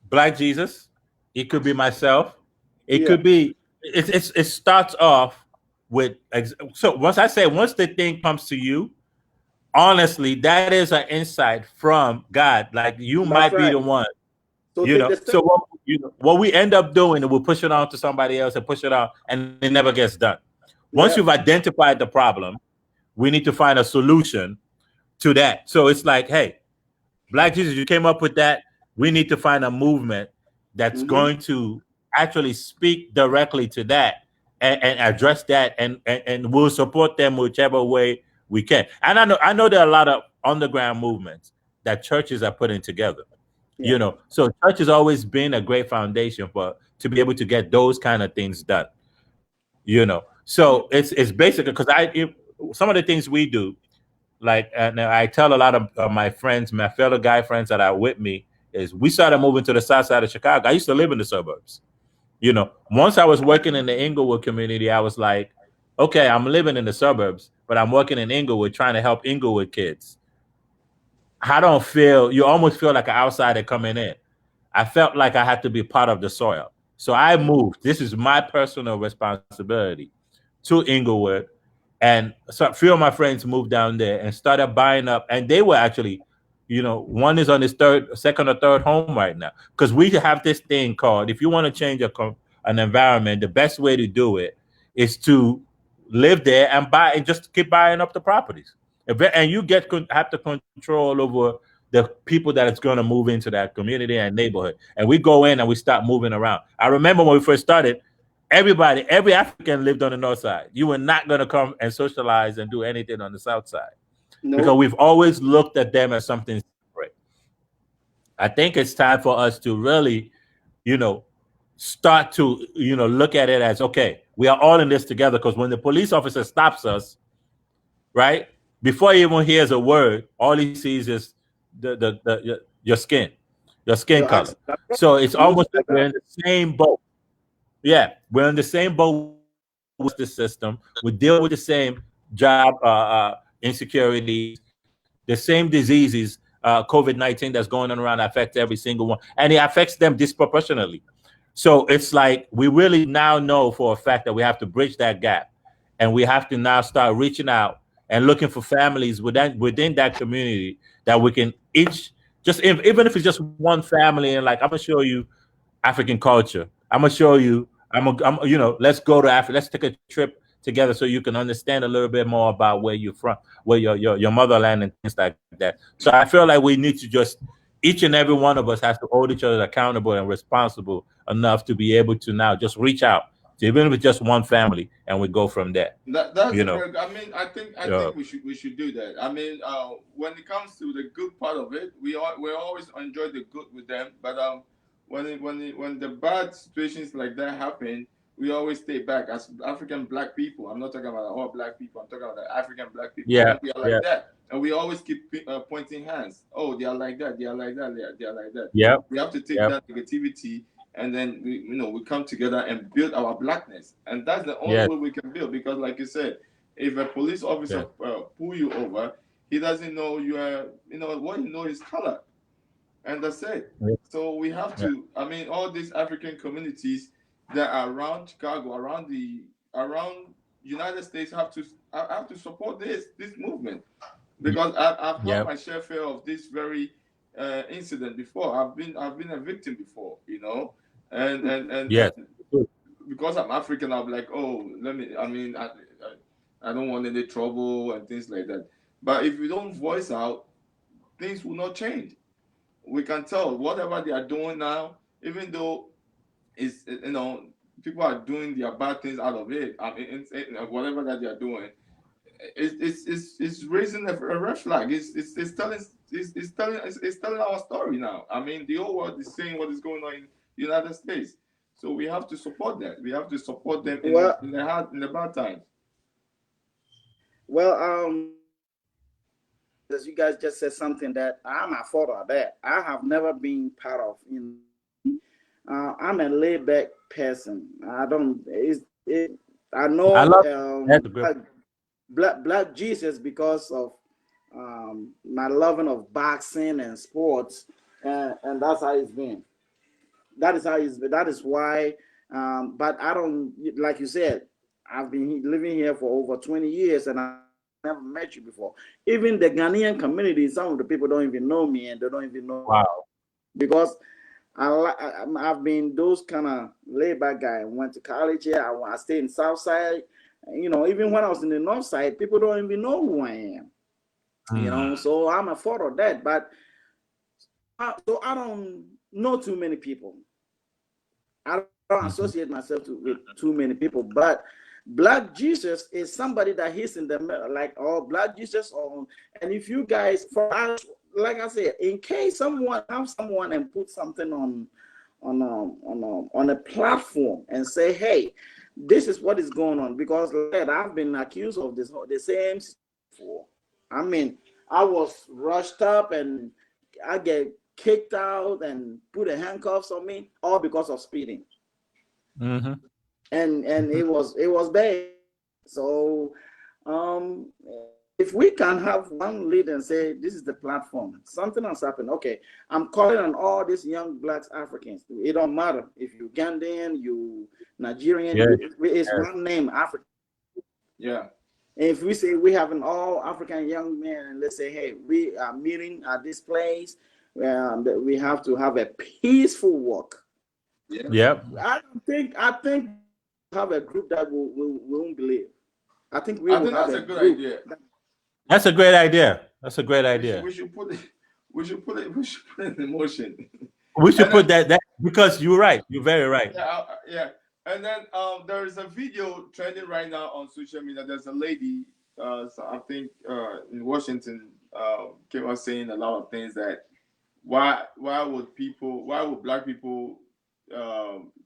Speaker 4: Black Jesus. It could be myself. It could be. It starts off with. So once the thing comes to you, honestly, that is an insight from God. Like you might be the one.
Speaker 3: So
Speaker 4: So what we end up doing is we push it on to somebody else and push it on, and it never gets done. Once you've identified the problem, we need to find a solution to that. So it's like, hey, Black Jesus, you came up with that. We need to find a movement that's going to actually speak directly to that and address that, and we'll support them whichever way we can. And I know there are a lot of underground movements that churches are putting together. So church has always been a great foundation to be able to get those kind of things done. So it's basically because some of the things we do, like, and I tell a lot of my friends, my fellow guy friends that are with me, is we started moving to the south side of Chicago. I used to live in the suburbs. Once I was working in the Inglewood community, I was like, okay, I'm living in the suburbs, but I'm working in Inglewood trying to help Inglewood kids. You almost feel like an outsider coming in. I felt like I had to be part of the soil. So I moved. This is my personal responsibility to Inglewood. And so a few of my friends moved down there and started buying up. And they were actually, one is on his second or third home right now. Because we have this thing called, if you want to change an environment, the best way to do it is to live there and buy and just keep buying up the properties. And you have to control over the people that is going to move into that community and neighborhood. And we go in and we start moving around. I remember when we first started, every African lived on the north side. You were not going to come and socialize and do anything on the south side. Nope. Because we've always looked at them as something separate. I think it's time for us to really, start to, look at it as, okay, we are all in this together. Because when the police officer stops us, right, before he even hears a word, all he sees is your skin color. So it's almost like we're in the same boat. Yeah, we're in the same boat with the system. We deal with the same job insecurities, the same diseases, COVID-19 that's going on around affects every single one, and it affects them disproportionately. So it's like we really now know for a fact that we have to bridge that gap, and we have to now start reaching out and looking for families within that community that we can each even if it's just one family, and like, I'm gonna show you African culture. I'm gonna show you. Let's go to Africa. Let's take a trip together so you can understand a little bit more about where you're from, where your motherland and things like that. So I feel like we need to just, each and every one of us has to hold each other accountable and responsible enough to be able to now just reach out to even if it's just one family, and we go from there.
Speaker 2: That's I mean, I think we should do that. I mean, when it comes to the good part of it, we always enjoy the good with them, but when the bad situations like that happen, we always stay back as African Black people. I'm not talking about all Black people. I'm talking about the African Black people.
Speaker 4: Yeah,
Speaker 2: we are like that, and we always keep pointing hands. Oh, they are like that. They are like that. They are like that.
Speaker 4: Yeah,
Speaker 2: we have to take that negativity, and then we come together and build our blackness, and that's the only way we can build. Because, like you said, if a police officer pull you over, he doesn't know you are. What he knows is color. And that's it. So we have to. I mean, all these African communities that are around Chicago, around United States, have to support this movement, because I've had my share of this very incident before. I've been a victim before, and because I'm African, I'm like, oh, I don't want any trouble and things like that. But if you don't voice out, things will not change. We can tell whatever they are doing now, even though it's people are doing their bad things out of it. Whatever that they are doing, it's raising a red flag. It's telling our story now. I mean, the whole world is saying what is going on in the United States. So we have to support that. We have to support them
Speaker 3: Well,
Speaker 2: in the bad times.
Speaker 3: well, as you guys just said something that I'm a photo of that. I have never been part of. I'm a laid back person. I don't. I
Speaker 4: I
Speaker 3: know
Speaker 4: love that's a good.
Speaker 3: Black Jesus because of my loving of boxing and sports, and that's how it's been. That is how it's been. That is why. But I don't like you said. I've been living here for over 20 years, and I never met you before. Even the Ghanaian community, some of the people don't even know me, and they don't even know
Speaker 4: Wow.
Speaker 3: because I've been those kind of laid back guy. I went to college here. I stayed in South Side. Even when I was in the North Side, people don't even know who I am. So I'm a photo of that. But so I don't know too many people. I don't associate myself with too many people. But Black Jesus is somebody that he's in the middle, like Black Jesus. And if you guys, for us, like I said, in case someone and put something on a platform and say, hey, this is what is going on, because like I've been accused of the same before. I mean, I was rushed up and I get kicked out and put a handcuffs on me, all because of speeding.
Speaker 4: Mm-hmm.
Speaker 3: And it was bad. So if we can have one lead and say this is the platform, something has happened. Okay, I'm calling on all these young Black Africans. It don't matter if you Ugandan, you Nigerian.
Speaker 4: Yeah.
Speaker 3: It's one name, Africa.
Speaker 2: Yeah.
Speaker 3: If we say we have an all African young man, and let's say, hey, we are meeting at this place, we have to have a peaceful walk.
Speaker 2: Yeah.
Speaker 4: Yep.
Speaker 3: I think we have a group that we won't believe. I think we
Speaker 2: I
Speaker 3: will
Speaker 2: think
Speaker 3: have
Speaker 2: that's a good
Speaker 3: group.
Speaker 2: idea.
Speaker 4: That's a great idea. That's a great idea.
Speaker 2: We should put it in motion.
Speaker 4: We should
Speaker 2: And
Speaker 4: put
Speaker 2: then-
Speaker 4: that because you're right. You're very right.
Speaker 2: Yeah. And then there is a video trending right now on social media. There's a lady, so I think in Washington, came out saying a lot of things that why would Black people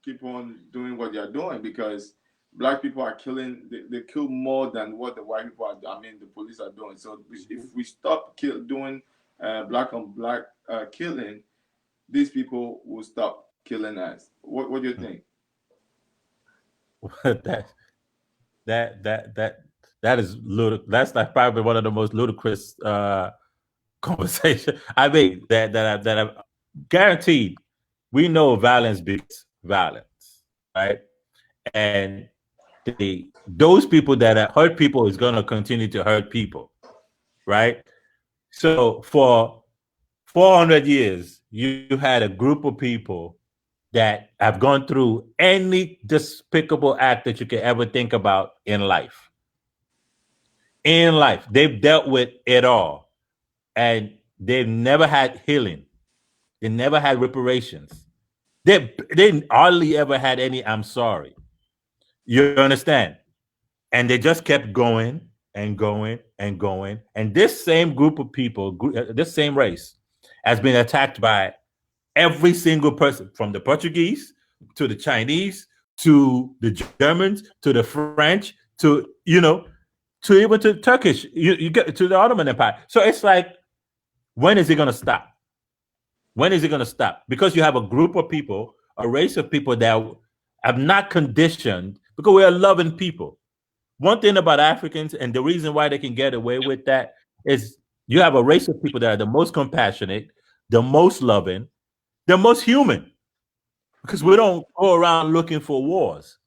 Speaker 2: keep on doing what they are doing, because Black people are killing, they kill more than what the white people are, the police are doing. So if we stop doing black on black killing, these people will stop killing us. What do you think?
Speaker 4: that is that's like probably one of the most ludicrous conversation. I mean, that I'm guaranteed. We know violence beats violence, right? And those people that hurt people is going to continue to hurt people, right? So for 400 years, you had a group of people that have gone through any despicable act that you can ever think about in life. In life, they've dealt with it all, and they've never had healing. They never had reparations. They hardly ever had any "I'm sorry." You understand? And they just kept going and going and going. And this same group of people, this same race, has been attacked by every single person, from the Portuguese to the Chinese to the Germans to the French to to even to Turkish. You get to the Ottoman Empire. So it's like, when is it going to stop? When is it going to stop? Because you have a group of people, a race of people that have not conditioned, because we are loving people. One thing about Africans, and the reason why they can get away with that, is you have a race of people that are the most compassionate, the most loving, the most human, because we don't go around looking for wars.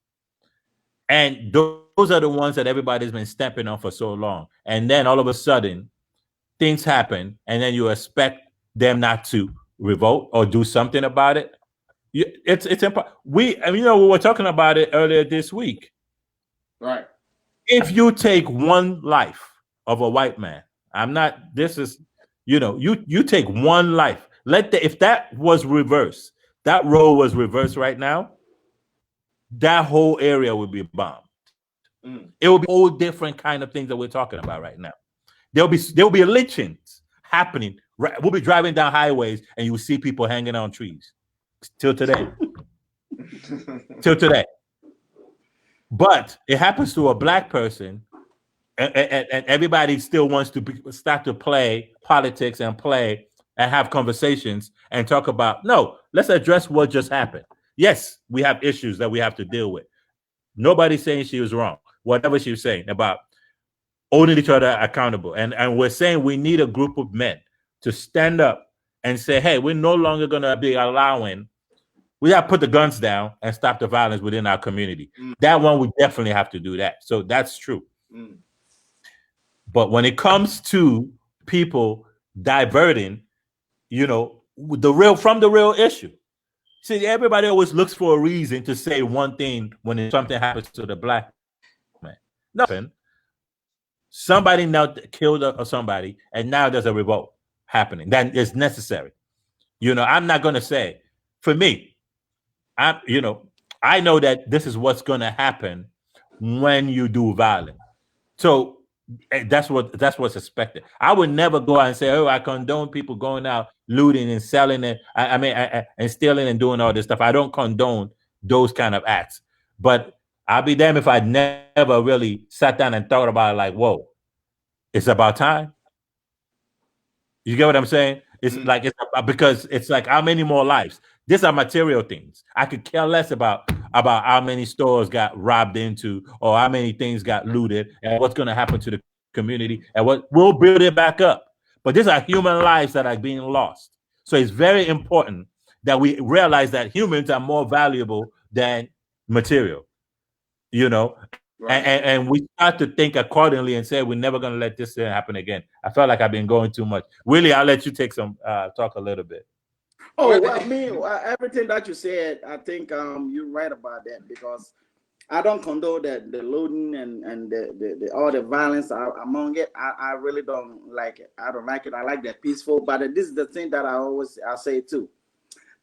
Speaker 4: And those are the ones that everybody's been stepping on for so long. And then all of a sudden, things happen, and then you expect them not to revolt or do something about it. It's impossible. We were talking about it earlier this week.
Speaker 2: Right.
Speaker 4: If you take one life of a white man, you take one life. If that was reversed, that role was reversed right now, that whole area would be bombed. It will be all different kind of things that we're talking about right now. There'll be lynchings happening. We'll be driving down highways and you will see people hanging on trees. Till today. Till today. But it happens to a black person, and everybody still wants to start to play politics and play and have conversations and talk about, no, let's address what just happened. Yes, we have issues that we have to deal with. Nobody's saying she was wrong, whatever she was saying about holding each other accountable. And we're saying we need a group of men to stand up and say, hey, we're no longer going to be allowing, we have to put the guns down and stop the violence within our community. That one, we definitely have to do that. So that's true. But when it comes to people diverting, you know, from the real issue, see, everybody always looks for a reason to say one thing when something happens to the black man. Nothing. Somebody now killed somebody, and now there's a revolt happening. That is necessary. You know, I'm not going to say, for me, I know that this is what's going to happen when you do violence. So that's what's expected. I would never go out and say, oh, I condone people going out looting and selling it. And stealing and doing all this stuff. I don't condone those kind of acts. But I'll be damned if I never really sat down and thought about it like, whoa, it's about time. You get what I'm saying? It's like, because it's like, how many more lives? These are material things. I could care less about how many stores got robbed into or how many things got looted and what's going to happen to the community and what we'll build it back up. But these are human lives that are being lost. So it's very important that we realize that humans are more valuable than material, you know, right. and we start to think accordingly and say, we're never going to let this thing happen again. I felt like I've been going too much. Willie, I'll let you take talk a little bit.
Speaker 3: Oh, well, everything that you said, I think you're right about that, because I don't condone the looting and the all the violence among it. I really don't like it. I don't like it. I like that peaceful. But this is the thing that I say too.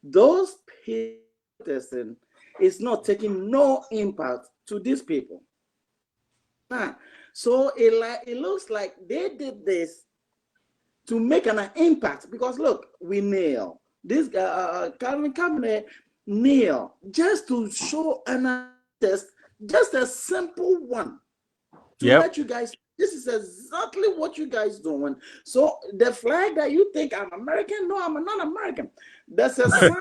Speaker 3: Those people is not taking no impact to these people. So it looks like they did this to make an impact, because look, we kneel. This Calvin Cabinet kneel just to show an test, just a simple one to let you guys. This is exactly what you guys doing. So the flag that you think I'm American, no, I'm not American. That's a sign.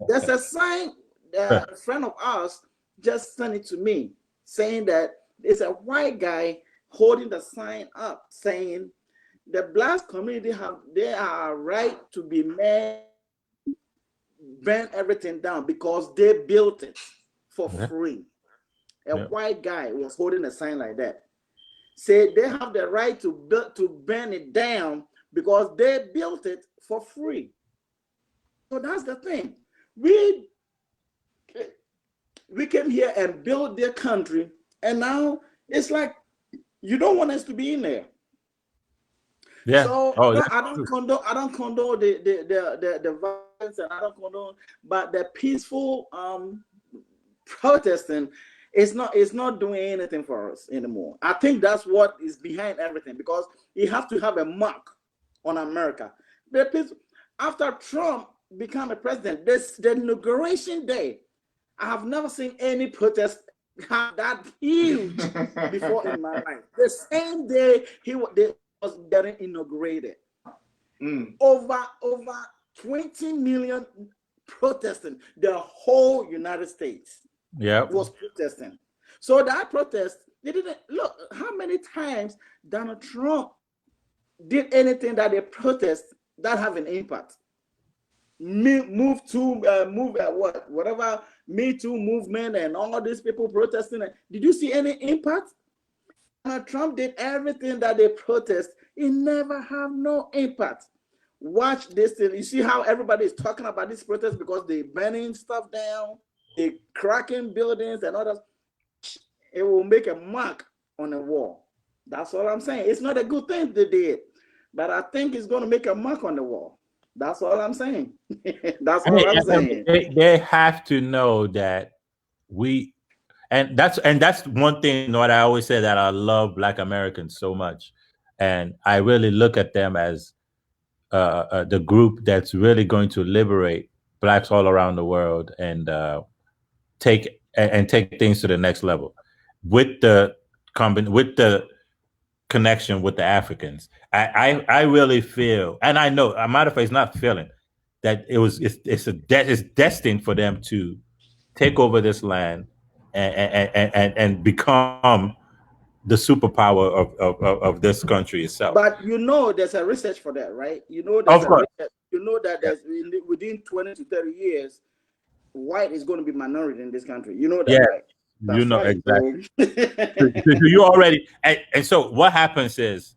Speaker 3: That's a sign. A friend of ours just sent it to me, saying that it's a white guy holding the sign up, saying the black community they are right to be mad, burn everything down because they built it for free. A white guy was holding a sign like that. Say they have the right to burn it down because they built it for free. So that's the thing. We came here and built their country, and now it's like you don't want us to be in there. Yeah. So I don't condone the violence, and I don't condone, but the peaceful protesting is not doing anything for us anymore. I think that's what is behind everything, because you have to have a mark on America. After Trump became a president, the inauguration day, I have never seen any protest that huge before in my life. The same day they was getting inaugurated, over 20 million protesting. The whole United States was protesting. So that protest, they didn't look how many times Donald Trump did anything that they protest that have an impact. Whatever Me Too movement and all these people protesting. Did you see any impact? Trump did everything that they protest. It never have no impact. Watch this thing. You see how everybody is talking about this protest because they burning stuff down, they cracking buildings and all that. It will make a mark on the wall. That's all I'm saying. It's not a good thing they did, but I think it's going to make a mark on the wall. That's all I'm saying. That's all I'm saying.
Speaker 4: They have to know that And that's one thing what I always say, that I love Black Americans so much, and I really look at them as the group that's really going to liberate Blacks all around the world, and take things to the next level with the with the connection with the Africans. I really feel, and I know, a matter of fact, it's not feeling that it's destined for them to take over this land and become the superpower of this country itself.
Speaker 3: But you know, there's a research for that, right? You know,
Speaker 4: Of course.
Speaker 3: you know that there's within 20 to 30 years, white is going to be minority in this country. You know that,
Speaker 4: Yeah.
Speaker 3: right? That's
Speaker 4: You know,
Speaker 3: right.
Speaker 4: exactly.
Speaker 3: So
Speaker 4: You already, and so what happens is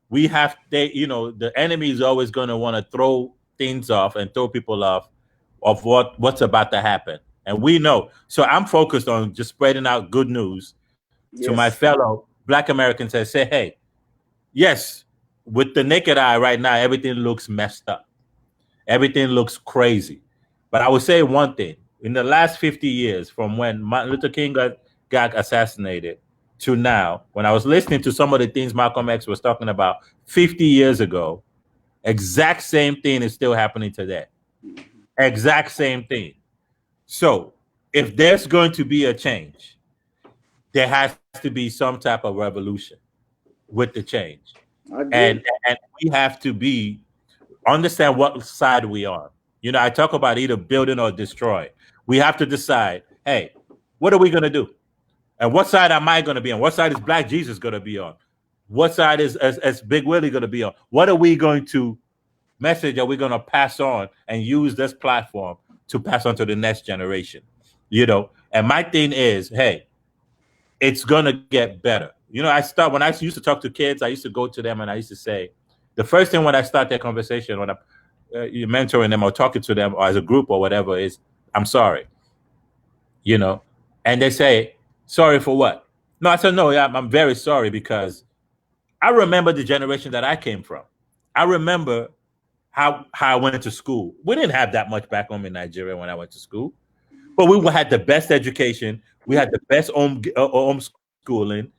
Speaker 4: the enemy is always going to want to throw things off and throw people off of what's about to happen, and we know. So I'm focused on just spreading out good news to my
Speaker 3: yes.
Speaker 4: fellow Black Americans and say, hey, yes, with the naked eye right now, everything looks messed up. Everything looks crazy. But I would say one thing. In the last 50 years, from when Martin Luther King got assassinated to now, when I was listening to some of the things Malcolm X was talking about 50 years ago, exact same thing is still happening today. Exact same thing. So if there's going to be a change, there has to be some type of revolution with the change.
Speaker 3: I agree.
Speaker 4: And we have to understand what side we are. I talk about either building or destroy. We have to decide, hey, what are we going to do? And what side am I going to be on? What side is Black Jesus going to be on? What side is Big Willie going to be on? What are we going to message are we going to pass on and use this platform to pass on to the next generation? And my thing is, hey, it's going to get better. When I used to talk to kids, I used to go to them and I used to say, the first thing when I start that conversation, when I'm mentoring them or talking to them or as a group or whatever, is I'm sorry. And they say, sorry for what? No, I said, no, yeah, I'm very sorry because I remember the generation that I came from. I remember how I went to school. We didn't have that much back home in Nigeria when I went to school, but we had the best education. We had the best homeschooling.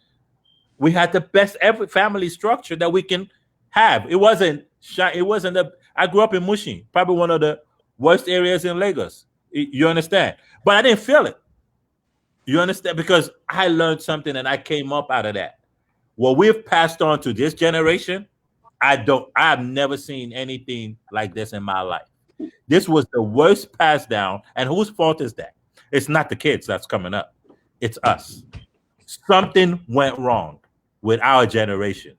Speaker 4: We had the best every family structure that we can have. It wasn't. I grew up in Mushin, probably one of the worst areas in Lagos. You understand? But I didn't feel it. You understand? Because I learned something and I came up out of that. What we've passed on to this generation, I've never seen anything like this in my life. This was the worst pass down. And whose fault is that? It's not the kids that's coming up. It's us. Something went wrong with our generation.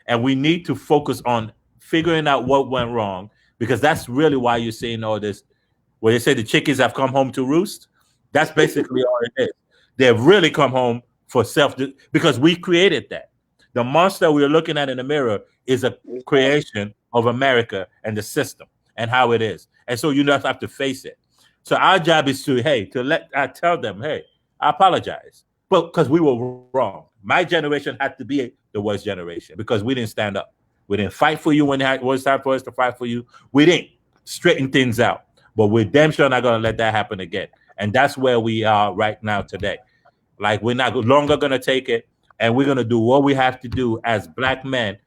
Speaker 4: And we need to focus on figuring out what went wrong, because that's really why you're seeing all this. Where they say the chickens have come home to roost, that's basically all it is. They've really come home for because we created that. The monster we're looking at in the mirror is a creation of America and the system and how it is. And so you just have to face it. So our job is to tell them, hey, I apologize. But because we were wrong. My generation had to be the worst generation because we didn't stand up. We didn't fight for you when it was time for us to fight for you. We didn't straighten things out. But we're damn sure not going to let that happen again. And that's where we are right now today. Like, we're not longer going to take it. And we're going to do what we have to do as Black men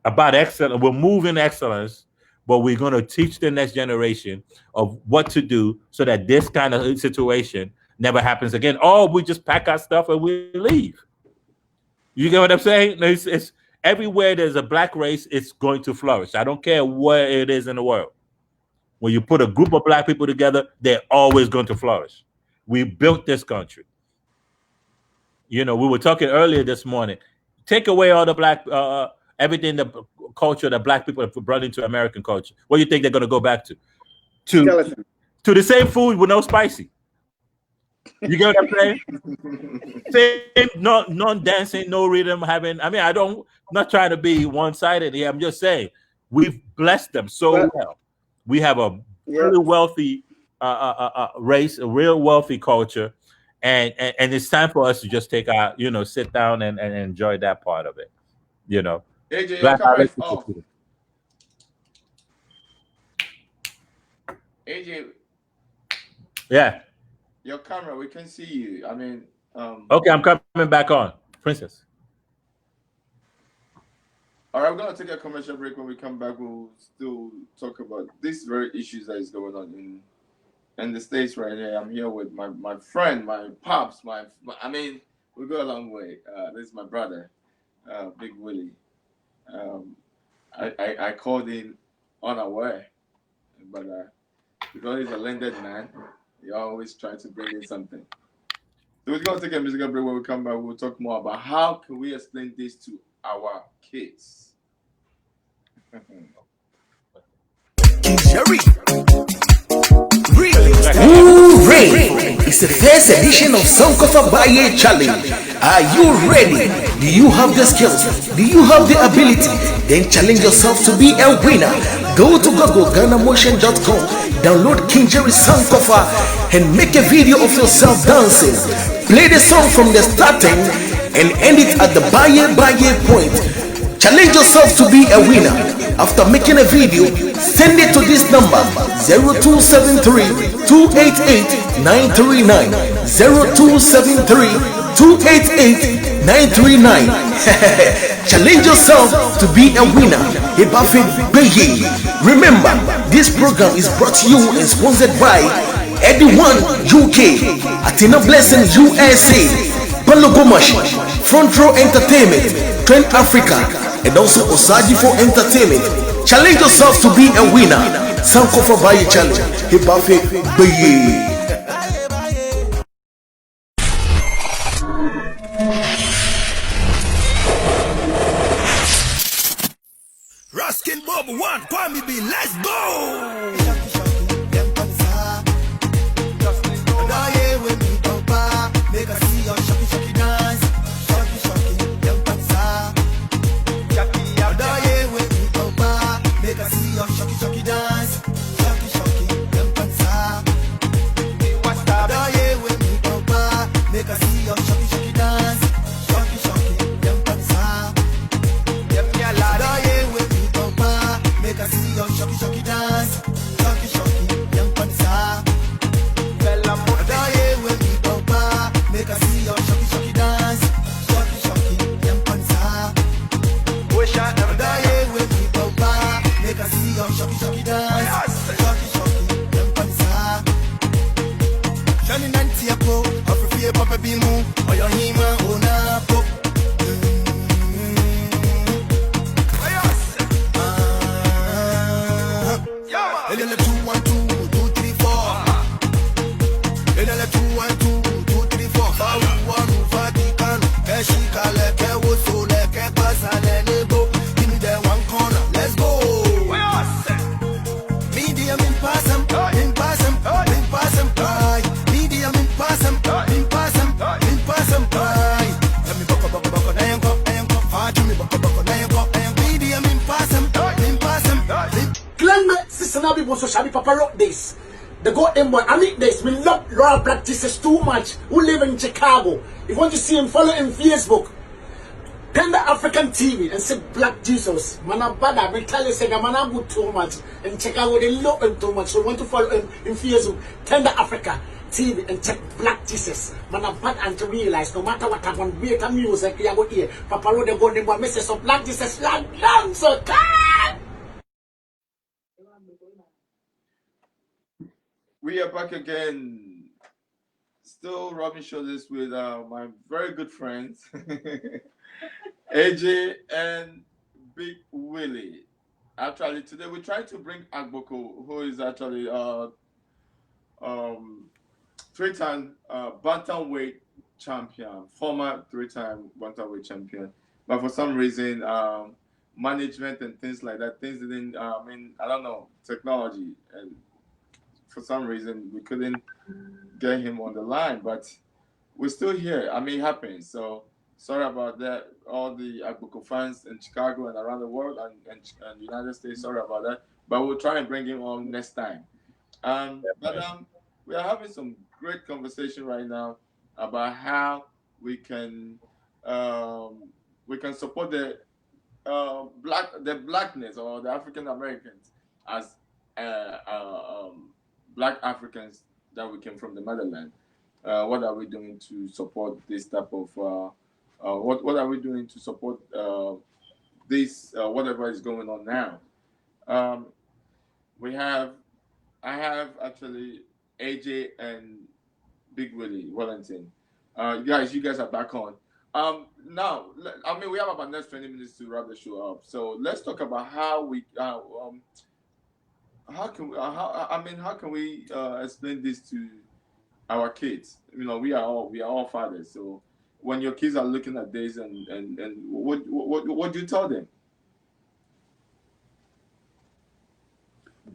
Speaker 4: about excellence. We're moving excellence, but we're going to teach the next generation of what to do so that this kind of situation never happens again. Or we just pack our stuff and we leave. You get what I'm saying? It's everywhere there's a Black race, it's going to flourish. I don't care where it is in the world. When you put a group of Black people together, they're always going to flourish. We built this country. We were talking earlier this morning. Take away all the Black, everything, the culture that Black people have brought into American culture. What do you think they're going to go back to? To the same food with no spicy. You get what I'm saying? Same, non-dancing, no rhythm, not trying to be one-sided here. I'm just saying, we've blessed them so well. We have a really wealthy race, a real wealthy culture, and it's time for us to just take our, sit down and enjoy that part of it.
Speaker 2: AJ, your camera is off. AJ.
Speaker 4: Yeah.
Speaker 2: Your camera, we can see you. I mean,
Speaker 4: Okay, I'm coming back on, Princess.
Speaker 2: all right, we're gonna take a commercial break. When we come back, we'll still talk about these very issues that is going on in the States right here. I'm here with my friend, my pops, I mean, we go a long way. This is my brother, Big Willie. Um, I called him unaware, but because he's a learned man, he always tries to bring in something. So we're gonna take a musical break. When we come back, we'll talk more about how can we explain this to our kids.
Speaker 5: Jerry. Hooray! It's the first edition of Sankofa Baye Challenge. Are you ready? Do you have the skills? Do you have the ability? Then challenge yourself to be a winner. Go to GoGoGhanaMotion.com, download King Jerry Sankofa, and make a video of yourself dancing. Play the song from the starting and end it at the Baye point. Challenge yourself to be a winner. After making a video, send it to this number 0273-288-939. 0273-288-939. Challenge yourself to be a winner. Remember, this program is brought to you and sponsored by Eddie1 UK, Atina Blessing USA, Balogomash, Front Row Entertainment, Trend Africa, and also Osajifo Entertainment. Challenge yourself to be a winner. Sankofa Baye Challenge. Hibafe Baye. Ruskin Bob 1, Kwame B, let's go! Make us see your shocky shocky dance. Shocky shocky, young panza. Make us see your shocky shocky dance. Shocky shocky, young panza. Make us see your shocky shocky dance. Shocky shocky, young panza. Make us see your shocky shocky dance. Shocky shocky, young panza. Make us see your shocky shocky dance. Shocky shocky, young panza. Make us see your shocky shocky dance. Shocky shocky, young panza. Johnny Nantiapo, Afrifie Papa Bimu, or your Hima Onapo. And then the 2 1 2 2 3 4. And then the 2 1 2 2 3 4. One Vatican, Keshika leke woso leke pasale nebo. Give me that one corner, let's go. Medium in passam, in passam, in passam, pie. Medium in passam, in passam, in passam, pie. Let me boko boko boko, na yanko, hard to me boko boko, na yanko. Medium in passam, in passam, in.
Speaker 6: Glenn, sister Nabi was so shabby papa rock this. The go in one. I mean this. We love raw practices too much. Who live in Chicago? If you want to see him, follow him Facebook. Tender African TV and say Black Jesus. Manabada, we tell you say Manabu too much. In Chicago they love him too much. So want to follow him in Facebook. Tender Africa TV and check Black Jesus. Manabad and to realize no matter what happen, we can music you go here. Papa Road they go in one message of Black Jesus land so God.
Speaker 2: We are back again. Still rubbing shoulders with my very good friends, AJ and Big Willie. Actually, today we tried to bring Agboko, who is actually 3-time bantamweight champion, former 3-time bantamweight champion. But for some reason, management and things like that, things didn't. I don't know, technology and. For some reason, we couldn't get him on the line, but we're still here. It happens. So sorry about that. All the Agboko fans in Chicago and around the world and United States, sorry about that. But we'll try and bring him on next time. We are having some great conversation right now about how we can support the blackness or the African Americans as Black Africans that we came from the motherland. What are we doing to support this type of what are we doing to support this whatever is going on now? Um, we have I have actually AJ and Big Willie Wellington. Guys, you guys are back on. Now, I mean, we have about next 20 minutes to wrap the show up. So let's talk about how can how can we explain this to our kids? You know, we are all fathers. So when your kids are looking at this, and what do you tell them?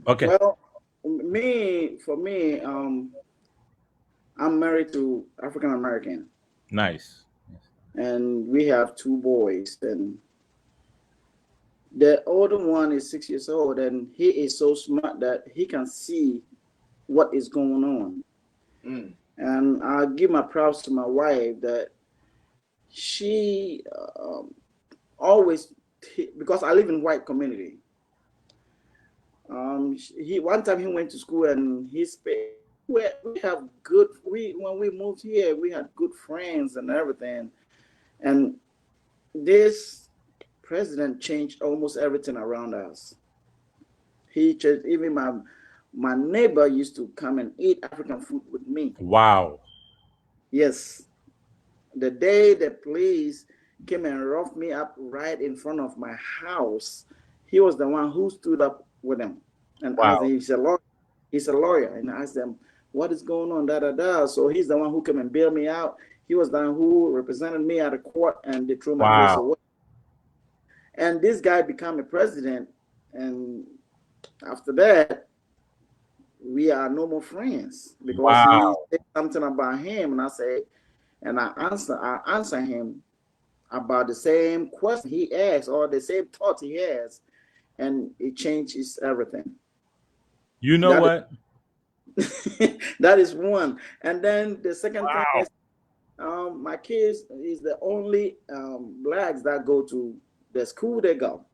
Speaker 4: Okay.
Speaker 3: Well, for me, I'm married to African American,
Speaker 4: Nice.
Speaker 3: and we have two boys. And the older one is 6 years old, and he is so smart that he can see what is going on.
Speaker 2: Mm.
Speaker 3: And I give my props to my wife that she always, because I live in white community. He one time he went to school and we have good we when we moved here we had good friends and everything, and this president changed almost everything around us. He changed even my neighbor used to come and eat African food with me.
Speaker 4: Wow.
Speaker 3: Yes, the day the police came and roughed me up right in front of my house, he was the one who stood up with them and asked
Speaker 4: Wow.
Speaker 3: him, he's a lawyer, and asked them, what is going on, da da da. So he's the one who came and bailed me out. He was the one who represented me at the court, and they threw my case
Speaker 4: Wow.
Speaker 3: away. And this guy became a president, and after that, we are no more friends because he
Speaker 4: Wow.
Speaker 3: said something about him, and I answer him about the same question he asked or the same thought he has, and it changes everything.
Speaker 4: You know what?
Speaker 3: That is one. And then the second thing
Speaker 4: Wow.
Speaker 3: is, my kids is the only blacks that go to the school they go.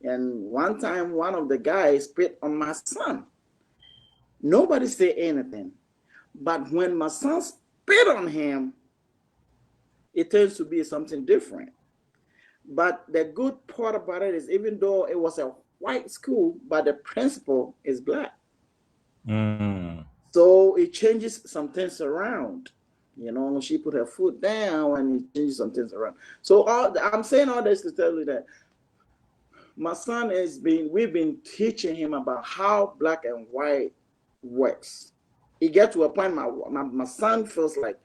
Speaker 3: And one time, one of the guys spit on my son. Nobody say anything, but when my son spit on him, it tends to be something different. But the good part about it is, even though it was a white school, but the principal is black.
Speaker 4: Mm.
Speaker 3: So it changes some things around. You know, she put her foot down and it changes some things around. So I'm saying all this to tell you that my son we've been teaching him about how black and white works. He get to a point, my son feels like,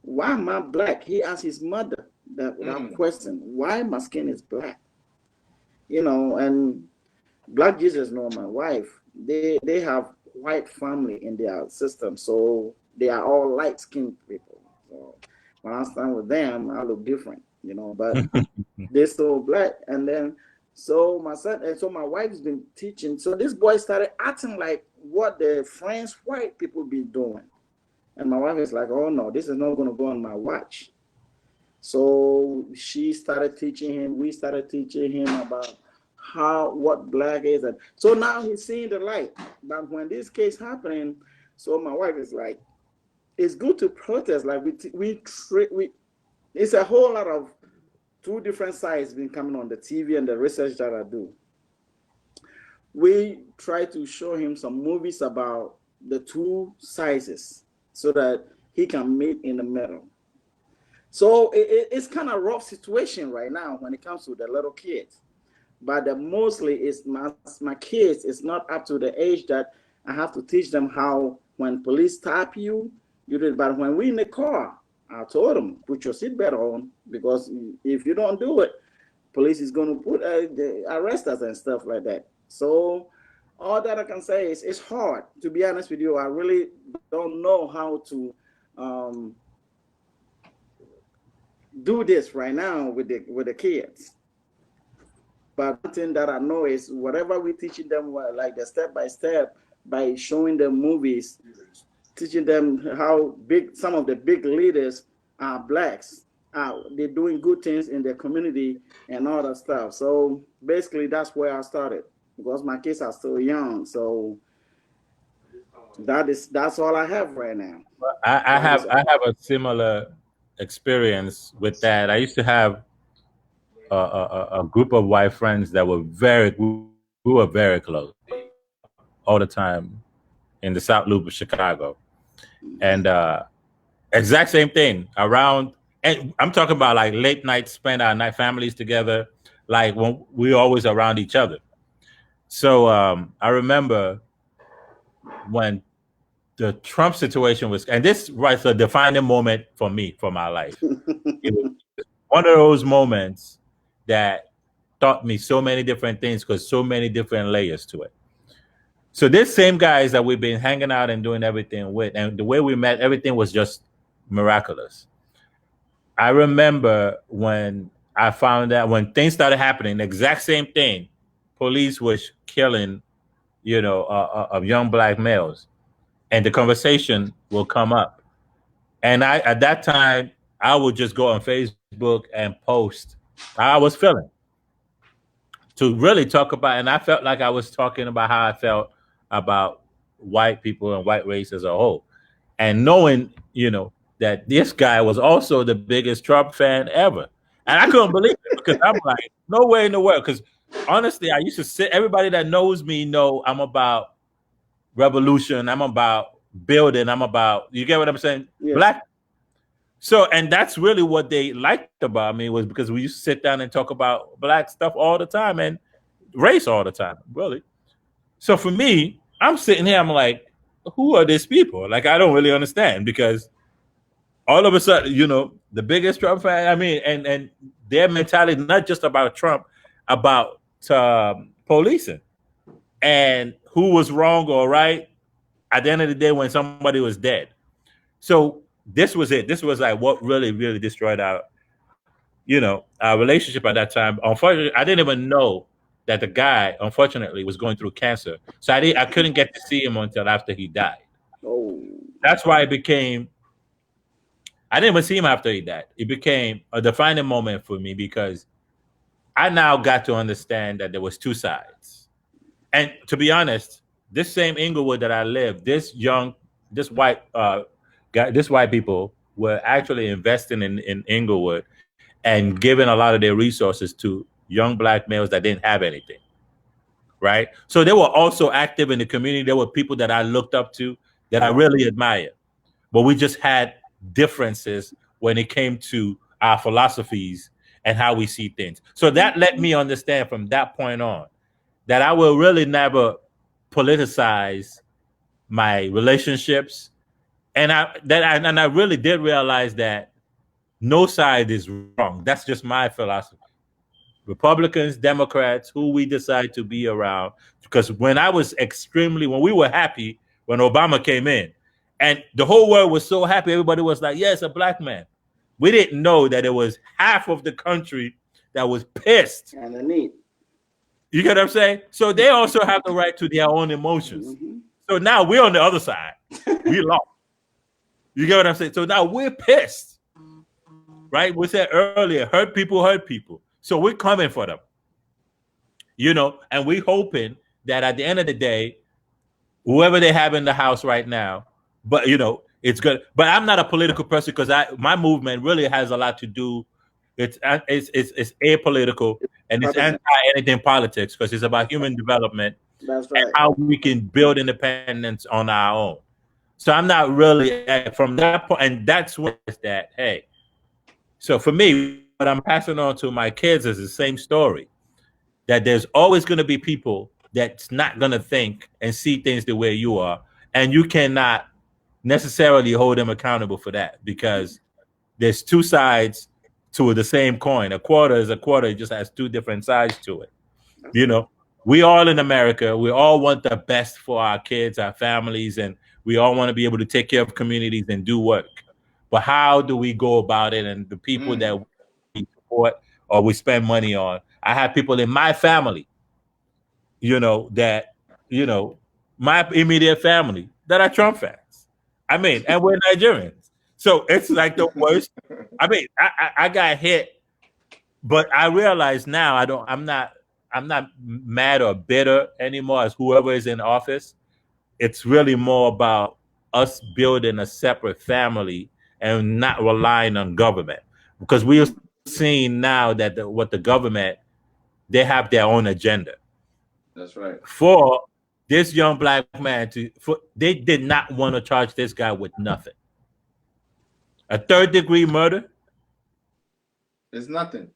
Speaker 3: why am I black? He asked his mother that question, why my skin is black? You know, and Black Jesus know my wife. They have white family in their system, so they are all light skinned people. So when I stand with them, I look different, you know, but they're so black. And then so my son and so my wife's been teaching. So this boy started acting like what the French white people be doing. And my wife is like, oh no, this is not gonna go on my watch. So she started teaching him, we started teaching him about what black is. And so now he's seeing the light. But when this case happening, so my wife is like, it's good to protest. Like we it's a whole lot of two different sides been coming on the TV and the research that I do. We try to show him some movies about the two sizes so that he can meet in the middle. So it's kind of rough situation right now when it comes to the little kids. But mostly is my kids is not up to the age that I have to teach them how when police stop you, you do it. But when we in the car, I told them, put your seatbelt on, because if you don't do it, police is going to arrest us and stuff like that. So all that I can say is it's hard. To be honest with you, I really don't know how to do this right now with the kids. But one thing that I know is whatever we're teaching them, like the step by step, by showing them movies, teaching them how big some of the big leaders are blacks. They're doing good things in their community and all that stuff. So basically, that's where I started, because my kids are still young. So That's all I have right now.
Speaker 4: I have a similar experience with that. I used to have a group of white friends that we were very close all the time in the South Loop of Chicago, and exact same thing around. And I'm talking about like late nights, spend our night families together, like when we always around each other. So I remember when the Trump situation was, and this was a defining moment for me for my life. It was one of those moments that taught me so many different things because so many different layers to it. So this same guys that we've been hanging out and doing everything with, and the way we met, everything was just miraculous. I remember when I found out when things started happening, the exact same thing. Police was killing, of young black males, and the conversation will come up. And I, at that time, I would just go on Facebook and post how I was feeling to really talk about. And I felt like I was talking about how I felt about white people and white race as a whole. And knowing, that this guy was also the biggest Trump fan ever. And I couldn't believe it because I'm like, no way in the world. Because honestly, I used to sit, everybody that knows me know I'm about revolution. I'm about building. I'm about, you get what I'm saying?
Speaker 3: Yeah.
Speaker 4: Black. So, and that's really what they liked about me was because we used to sit down and talk about black stuff all the time and race all the time, really. So for me, I'm sitting here, I'm like, who are these people? Like, I don't really understand because all of a sudden, the biggest Trump fan, I mean, and their mentality, not just about Trump, about policing and who was wrong or right at the end of the day when somebody was dead. So this was it. This was like what really, really destroyed our relationship at that time. Unfortunately, I didn't even know that the guy, unfortunately, was going through cancer. So I couldn't get to see him until after he died.
Speaker 3: Oh.
Speaker 4: That's why it became, I didn't even see him after he died. It became a defining moment for me because I now got to understand that there was two sides. And to be honest, this same Inglewood that I lived, this white guy, this white people were actually investing in Inglewood and giving a lot of their resources to young black males that didn't have anything. Right. So they were also active in the community. There were people that I looked up to that I really admired. But we just had differences when it came to our philosophies and how we see things. So that let me understand from that point on that I will really never politicize my relationships. And I really did realize that no side is wrong. That's just my philosophy. Republicans, Democrats, who we decide to be around. Because when we were happy when Obama came in, and the whole world was so happy, everybody was like, yes, a black man. We didn't know that it was half of the country that was pissed.
Speaker 3: And the need.
Speaker 4: You get what I'm saying? So they also have the right to their own emotions. Mm-hmm. So now we're on the other side. We lost. You get what I'm saying? So now we're pissed. Right? We said earlier, hurt people. So we're coming for them. And we're hoping that at the end of the day, whoever they have in the house right now, but it's good. But I'm not a political person because my movement really has a lot to do. It's apolitical and it's anti anything politics because it's about human development.
Speaker 3: That's right.
Speaker 4: And how we can build independence on our own. So I'm not really from that point, and that's what is that. Hey, so for me, what I'm passing on to my kids is the same story. That there's always going to be people that's not going to think and see things the way you are, and you cannot necessarily hold them accountable for that because there's two sides to the same coin. A quarter is a quarter; it just has two different sides to it. We all in America, we all want the best for our kids, our families, and we all want to be able to take care of communities and do work. But how do we go about it? And the people that we support or we spend money on. I have people in my family, my immediate family that are Trump fans. I mean, and we're Nigerians. So it's like the worst. I mean, I got hit, but I realize now I'm not mad or bitter anymore as whoever is in office. it's really more about us building a separate family and not relying on government, because we are seeing now that what the government, they have their own agenda.
Speaker 2: That's right.
Speaker 4: For this young black man they did not want to charge this guy with nothing. A third-degree murder.
Speaker 2: It's nothing.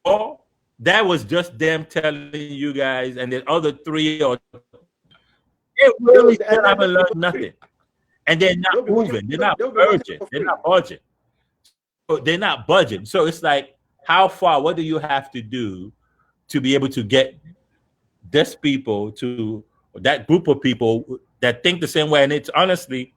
Speaker 4: Oh, that was just them telling you guys, and the other three or they really still haven't learned nothing, and they're not moving. They're not budging. They're not budging. So they're not budging. So it's like, how far? What do you have to do to be able to get this people to that group of people that think the same way? And it's honestly,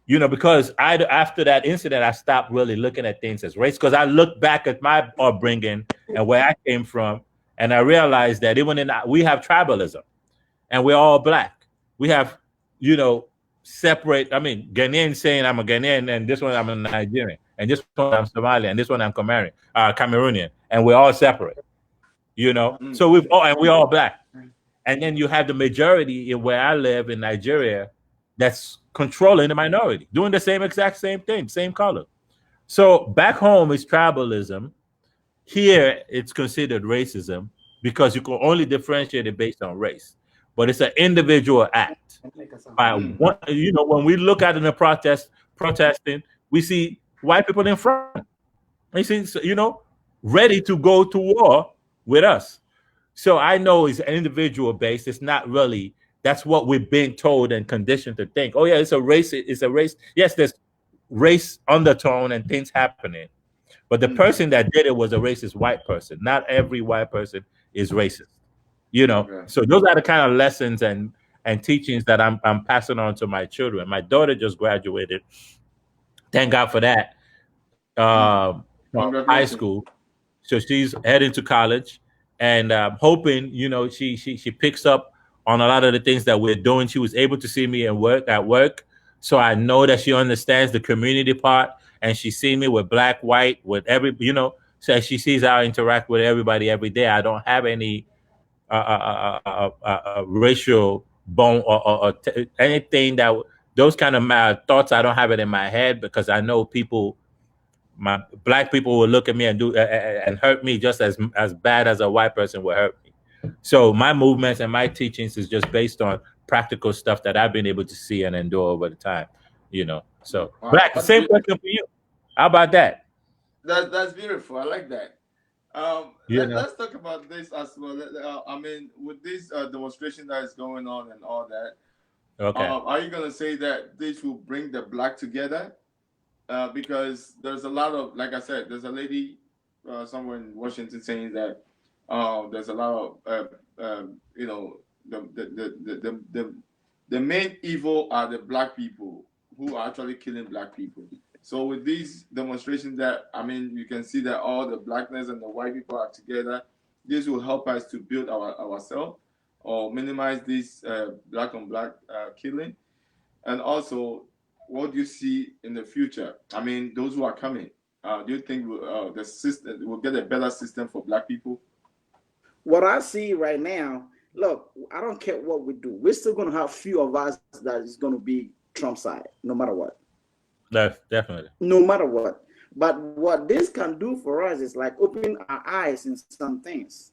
Speaker 4: because after that incident, I stopped really looking at things as race, because I looked back at my upbringing and where I came from, and I realized that even we have tribalism, and we're all black. We have, separate. I mean, Ghanaian saying I'm a Ghanaian, and this one I'm a Nigerian, and this one I'm Somalian, and this one I'm Cameroonian, and we're all separate. So we're all black, and then you have the majority in where I live in Nigeria that's controlling the minority, doing the exact same thing, same color. So back home is tribalism. Here it's considered racism, because you can only differentiate it based on race. But it's an individual act. When we look at it in the protesting, we see white people in front. You see, ready to go to war with us. So I know it's an individual based. It's not really. That's what we're being told and conditioned to think. Oh yeah, it's a race. It's a race. Yes, there's race undertone and things happening, but the person that did it was a racist white person. Not every white person is racist. So those are the kind of lessons and teachings that I'm passing on to my children. My daughter just graduated. Thank God for that. From high school, so she's heading to college, and hoping she picks up on a lot of the things that we're doing. She was able to see me at work, so I know that she understands the community part, and she's seen me with black, white, with every so she sees how I interact with everybody every day. I don't have any racial bone or anything that those kind of thoughts. I don't have it in my head, because I know my black people will look at me and do and hurt me just as bad as a white person will hurt me. So my movements and my teachings is just based on practical stuff that I've been able to see and endure over the time. So wow. Black, the same question for you. How about that?
Speaker 2: That's beautiful. I like that. Let's talk about this as well. I mean, with this demonstration that is going on and all that,
Speaker 4: okay,
Speaker 2: are you going to say that this will bring the black together? Because there's a lot of, like I said, there's a lady somewhere in Washington saying that there's a lot of the main evil are the black people who are actually killing black people. So with these demonstrations, you can see that all the blackness and the white people are together. This will help us to build ourselves or minimize this black on black killing. And also, what do you see in the future? Those who are coming, do you think the system will get a better system for black people?
Speaker 3: What I see right now, look, I don't care what we do. We're still going to have few of us that is going to be Trump side, no matter what.
Speaker 4: That's definitely.
Speaker 3: No matter what. But what this can do for us is like open our eyes in some things,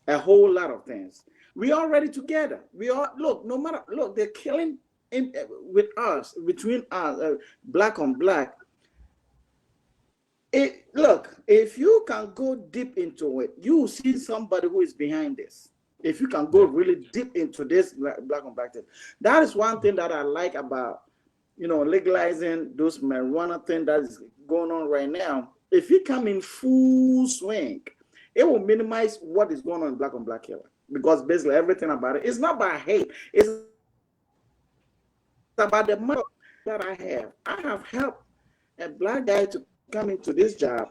Speaker 3: a whole lot of things. We are already together. They're killing with us, between us, black on black. Look, if you can go deep into it, you will see somebody who is behind this. If you can go really deep into this black on black thing, that is one thing that I like about legalizing those marijuana thing that is going on right now. If you come in full swing, it will minimize what is going on black killing, because basically everything about it is not about hate. It's about the money that I have. I have helped a black guy to come into this job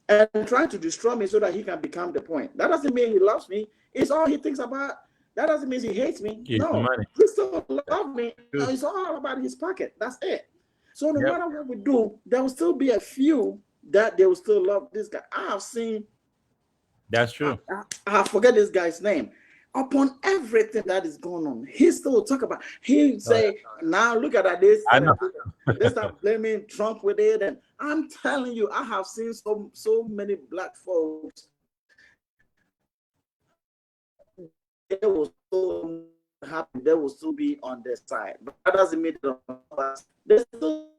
Speaker 3: and trying to destroy me so that he can become the point. That doesn't mean he loves me. It's all he thinks about. That doesn't mean he hates me. No, he still loves me. It's all about his pocket. That's it. So no matter what we do, there will still be a few that they will still love this guy. I have seen.
Speaker 4: That's true.
Speaker 3: I forget this guy's name. upon everything that is going on. He still talk about, he say, now look at this. They start blaming Trump with it. And I'm telling you, I have seen so many black folks. They will so happy, they will still be on their side. But that doesn't mean they're still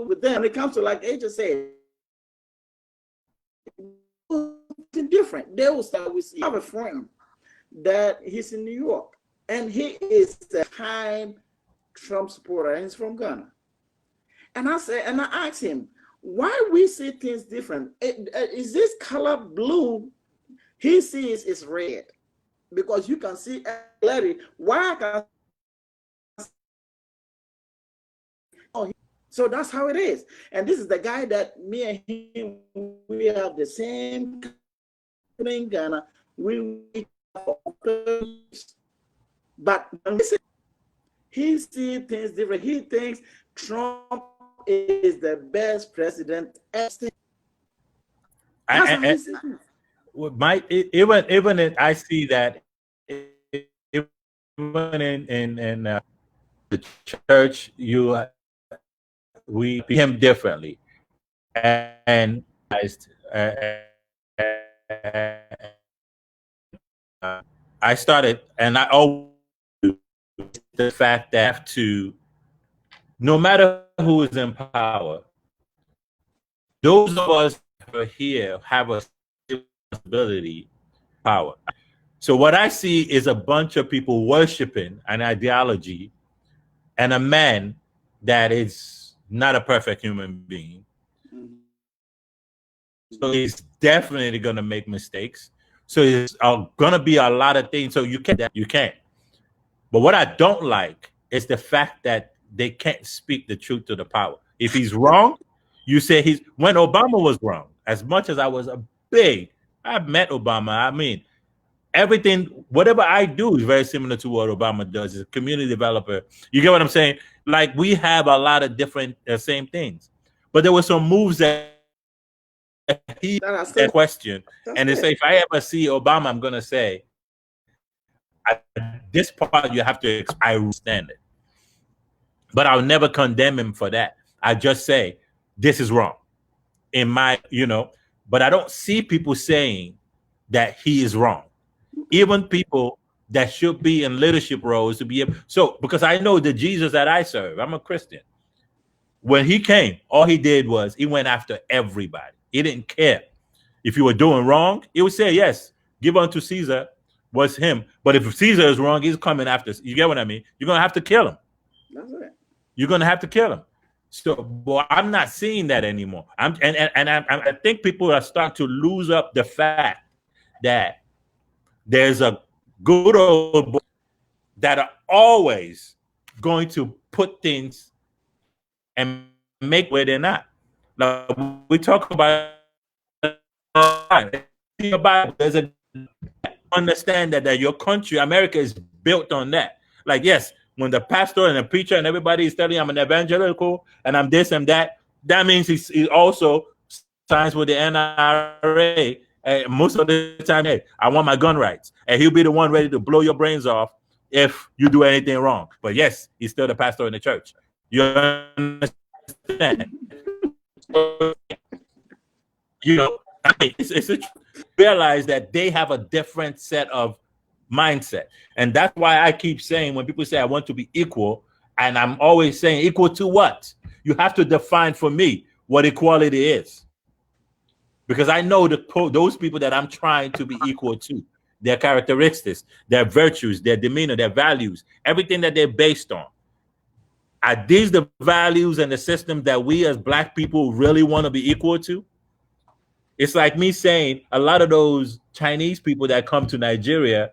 Speaker 3: with them. When it comes to, like AJ said, different. They will start with, I have a friend that he's in New York, and he is a high Trump supporter, and he's from Ghana. And I asked him, why we see things different? Is this color blue? He sees it's red, because you can see clearly. Why I can so that's how it is. And this is the guy that me and him, we have the same in Ghana. But he sees things different. He thinks Trump is the best president ever.
Speaker 4: Even in, I see that even in the church, we see him differently, and I started, and I always the fact that I have to, no matter who is in power, those of us who are here have a responsibility, power. So what I see is a bunch of people worshiping an ideology and a man that is not a perfect human being. So he's definitely going to make mistakes. So there's going to be a lot of things. So you can't. But what I don't like is the fact that they can't speak the truth to the power. If he's wrong, you say when Obama was wrong. As much as I was I've met Obama. I mean, everything, whatever I do is very similar to what Obama does. He's a community developer. You get what I'm saying? Like, we have a lot of different same things. But there were some moves that he questioned. And they say, if I ever see Obama, I'm going to say, this part you have to, I understand it. But I'll never condemn him for that. I just say, this is wrong. In my, but I don't see people saying that he is wrong. Even people that should be in leadership roles to be able. So, because I know the Jesus that I serve, I'm a Christian. When he came, all he did was he went after everybody. He didn't care if you were doing wrong. He would say, yes, give unto Caesar was him. But if Caesar is wrong, he's coming after. You get what I mean? You're going to have to kill him.
Speaker 3: That's it.
Speaker 4: You're going to have to kill him. So, boy, I'm not seeing that anymore. I think people are starting to lose up the fact that there's a good old boy that are always going to put things and make where they're not. Like we talk about there's a understand that your country, America, is built on that. Like, yes, when the pastor and the preacher and everybody is telling I'm an evangelical and I'm this and that, that means he also signs with the NRA. And most of the time, hey, I want my gun rights. And he'll be the one ready to blow your brains off if you do anything wrong. But yes, he's still the pastor in the church. You understand? It's a realize that they have a different set of mindset. And that's why I keep saying when people say I want to be equal, and I'm always saying equal to what? You have to define for me what equality is. Because I know those people that I'm trying to be equal to, their characteristics, their virtues, their demeanor, their values, everything that they're based on. Are these the values and the system that we as Black people really want to be equal to? It's like me saying a lot of those Chinese people that come to Nigeria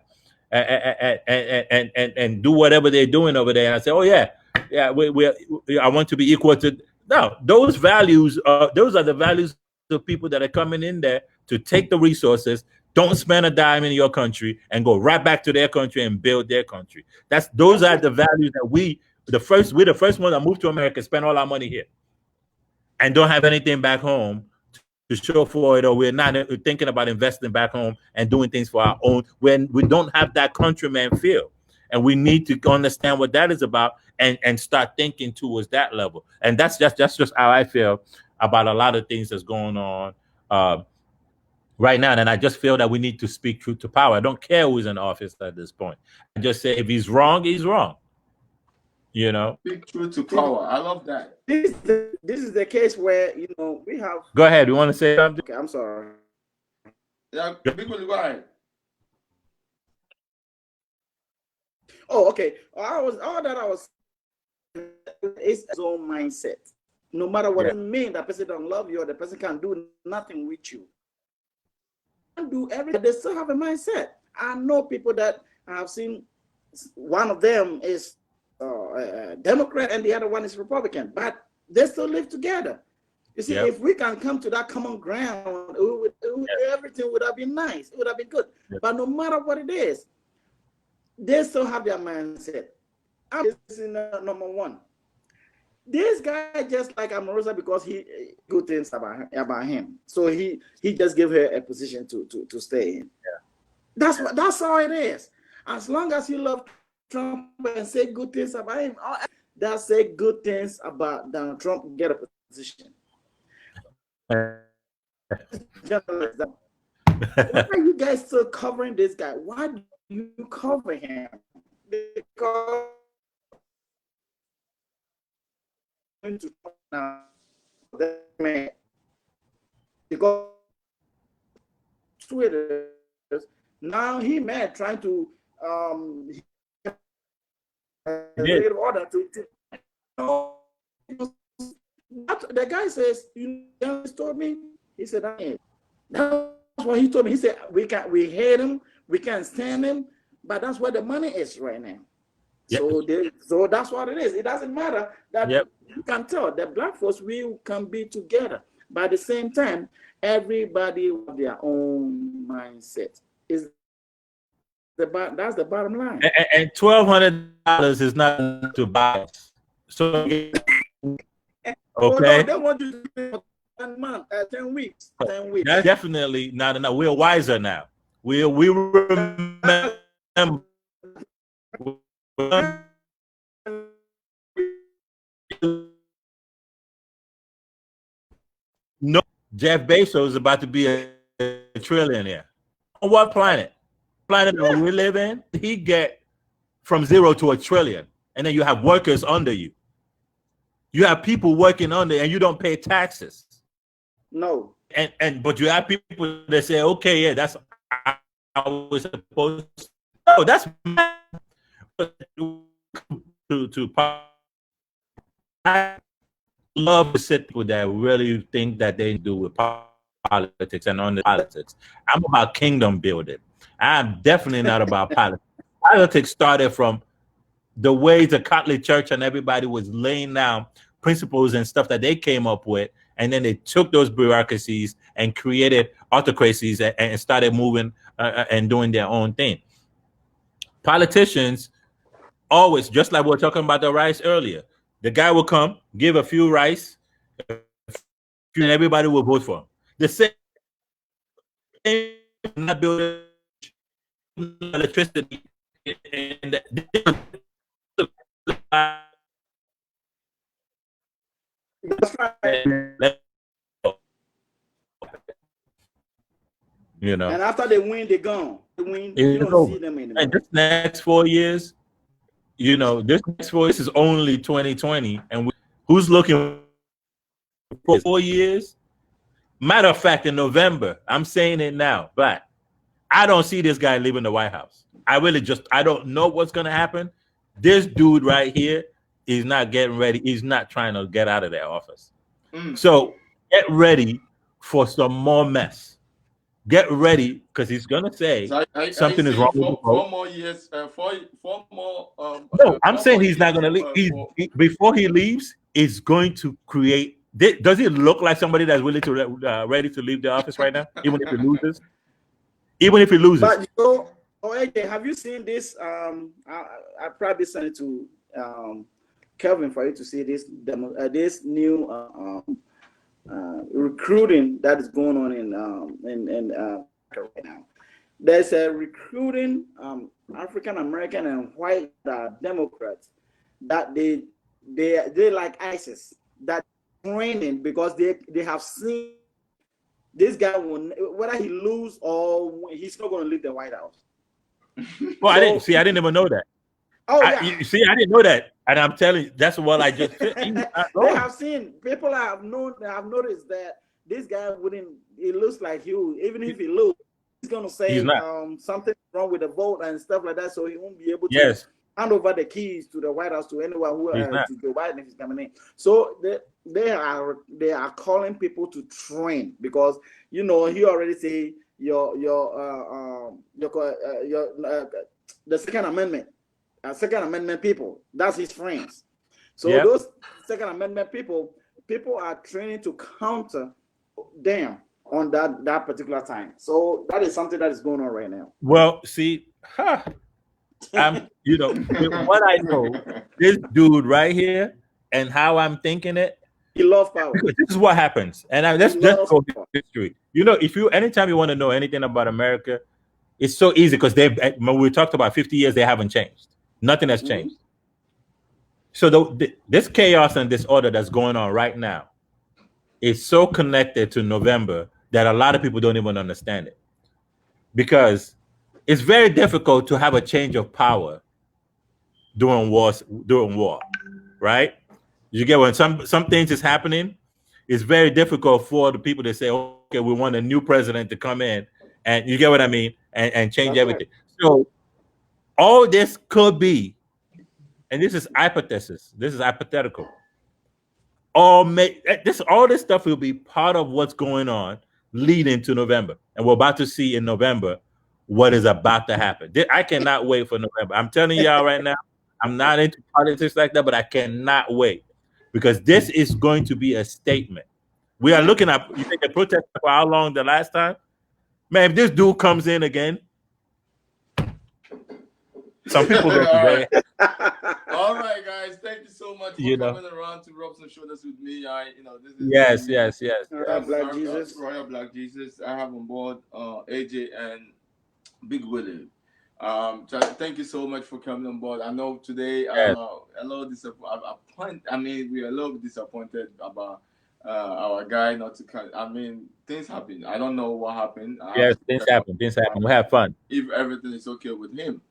Speaker 4: and do whatever they're doing over there. And I say, oh, yeah, I want to be equal to. No, those values, those are the values of people that are coming in there to take the resources, don't spend a dime in your country, and go right back to their country and build their country. Those are the values that we're the first one that moved to America, spend all our money here, and don't have anything back home to show for it, or we're not thinking about investing back home and doing things for our own when we don't have that countryman feel. And we need to understand what that is about and start thinking towards that level. And that's just how I feel about a lot of things that's going on right now. And I just feel that we need to speak truth to power. I don't care who's in office at this point. I just say if he's wrong, he's wrong. You know,
Speaker 2: speak truth to power. I love that.
Speaker 3: This is the case where we have.
Speaker 4: Go ahead. You want to say something?
Speaker 3: Okay, I'm sorry.
Speaker 2: Yeah, go ahead.
Speaker 3: Oh, okay. I was it's his own mindset. No matter what it means, that person don't love you or the person can't do nothing with you. Can't do everything. They still have a mindset. I know people that I have seen. One of them is Democrat and the other one is Republican, but they still live together. You see, if we can come to that common ground, everything would have been nice. It would have been good. But no matter what it is, they still have their mindset. I'm number one. This guy just like Amorosa because he good things about him. So he just gave her a position to stay in. Yeah. That's how it is. As long as you love Trump and say good things about him, that say good things about Donald Trump, get a position. Why are you guys still covering this guy? Why do you cover him? Because Twitter now he mad trying to order to the guy says, you told me, he said, that's what he told me. He said, we hate him, we can't stand him, but that's where the money is right now. So that's what it is. It doesn't matter that you can tell that black folks can be together, but at the same time, everybody with their own mindset. That's the bottom line.
Speaker 4: And $1,200 is not to buy us. So okay.
Speaker 3: No, they want you to pay for 10 months, 10 weeks. 10 weeks.
Speaker 4: That's definitely not enough. We're wiser now. We remember. No, Jeff Bezos is about to be a trillionaire. On what planet? Planet that we live in, he get from 0 to $1 trillion, and then you have workers under you. You have people working under, and you don't pay taxes.
Speaker 3: No.
Speaker 4: But you have people that say, okay, yeah, that's how we're supposed to. No, that's to I love to sit people that really think that they do with politics and on the politics. I'm about kingdom building. I'm definitely not about politics. Politics started from the way the Catholic Church and everybody was laying down principles and stuff that they came up with, and then they took those bureaucracies and created autocracies and started moving and doing their own thing. Politicians always, just like we were talking about the rice earlier, the guy will come, give a few rice, and everybody will vote for him. The same, not building electricity, and
Speaker 3: that's right.
Speaker 4: You know,
Speaker 3: and after they win, they're gone. They win, you don't see them anymore.
Speaker 4: And this next 4 years, you know, this next 4 years is only 2020, and who's looking for 4 years? Matter of fact, in November, I'm saying it now, but I don't see this guy leaving the White House. I don't know what's going to happen. This dude right here is not getting ready. He's not trying to get out of their office. So get ready for some more mess. Get ready, because he's going to say something is wrong with the
Speaker 2: 4 more years, 4 more.
Speaker 4: No, I'm saying he's not going to leave. Before he leaves, he's going to create. Does he look like somebody that's willing to ready to leave the office right now, even if he loses? Even if he loses.
Speaker 3: But AJ, have you seen this? I probably sent it to Kelvin for you to see this demo, this new recruiting that is going on in right now. There's a recruiting African American and white Democrats that they like ISIS, that training because they have seen this guy will, whether he lose or he's not going to leave the White House.
Speaker 4: Well, I didn't even know that.
Speaker 3: Oh yeah.
Speaker 4: I didn't know that, and I'm telling you, that's what I just said.
Speaker 3: They have seen people have noticed that this guy wouldn't. It looks like even if he loses, he's gonna say something wrong with the vote and stuff like that, so he won't be able to hand over the keys to the White House to anyone who to Joe Biden if he's coming in. So they are calling people to train because he already say the Second Amendment. Second Amendment people, that's his friends. So those Second Amendment people are training to counter them on that particular time. So that is something that is going on right now.
Speaker 4: Well, see, what I know, this dude right here and how I'm thinking it,
Speaker 3: he loves power.
Speaker 4: Because this is what happens. And let's go history. Anytime you want to know anything about America, it's so easy because when we talked about 50 years, they haven't changed. Nothing has changed. So this chaos and disorder that's going on right now is so connected to November that a lot of people don't even understand it. Because it's very difficult to have a change of power during war, right? You get when some things is happening, it's very difficult for the people to say, okay, we want a new president to come in, and you get what I mean, and change everything. Right. So all this could be, and this is hypothesis. This is hypothetical. All this stuff will be part of what's going on leading to November, and we're about to see in November what is about to happen. I cannot wait for November. I'm telling y'all right now, I'm not into politics like that, but I cannot wait because this is going to be a statement. We are looking at. You think the protest for how long? The last time, man. If this dude comes in again. Some people get
Speaker 2: very. All right, guys. Thank you so much for coming around to rub some shoulders with me. This is
Speaker 4: yes.
Speaker 3: Royal
Speaker 2: Black Jesus. I have on board AJ and Big Willie. Thank you so much for coming on board. I know today we are a little disappointed about our guy not to come. I mean, things happen. I don't know what happened.
Speaker 4: Things happen. We have fun.
Speaker 2: If everything is okay with him.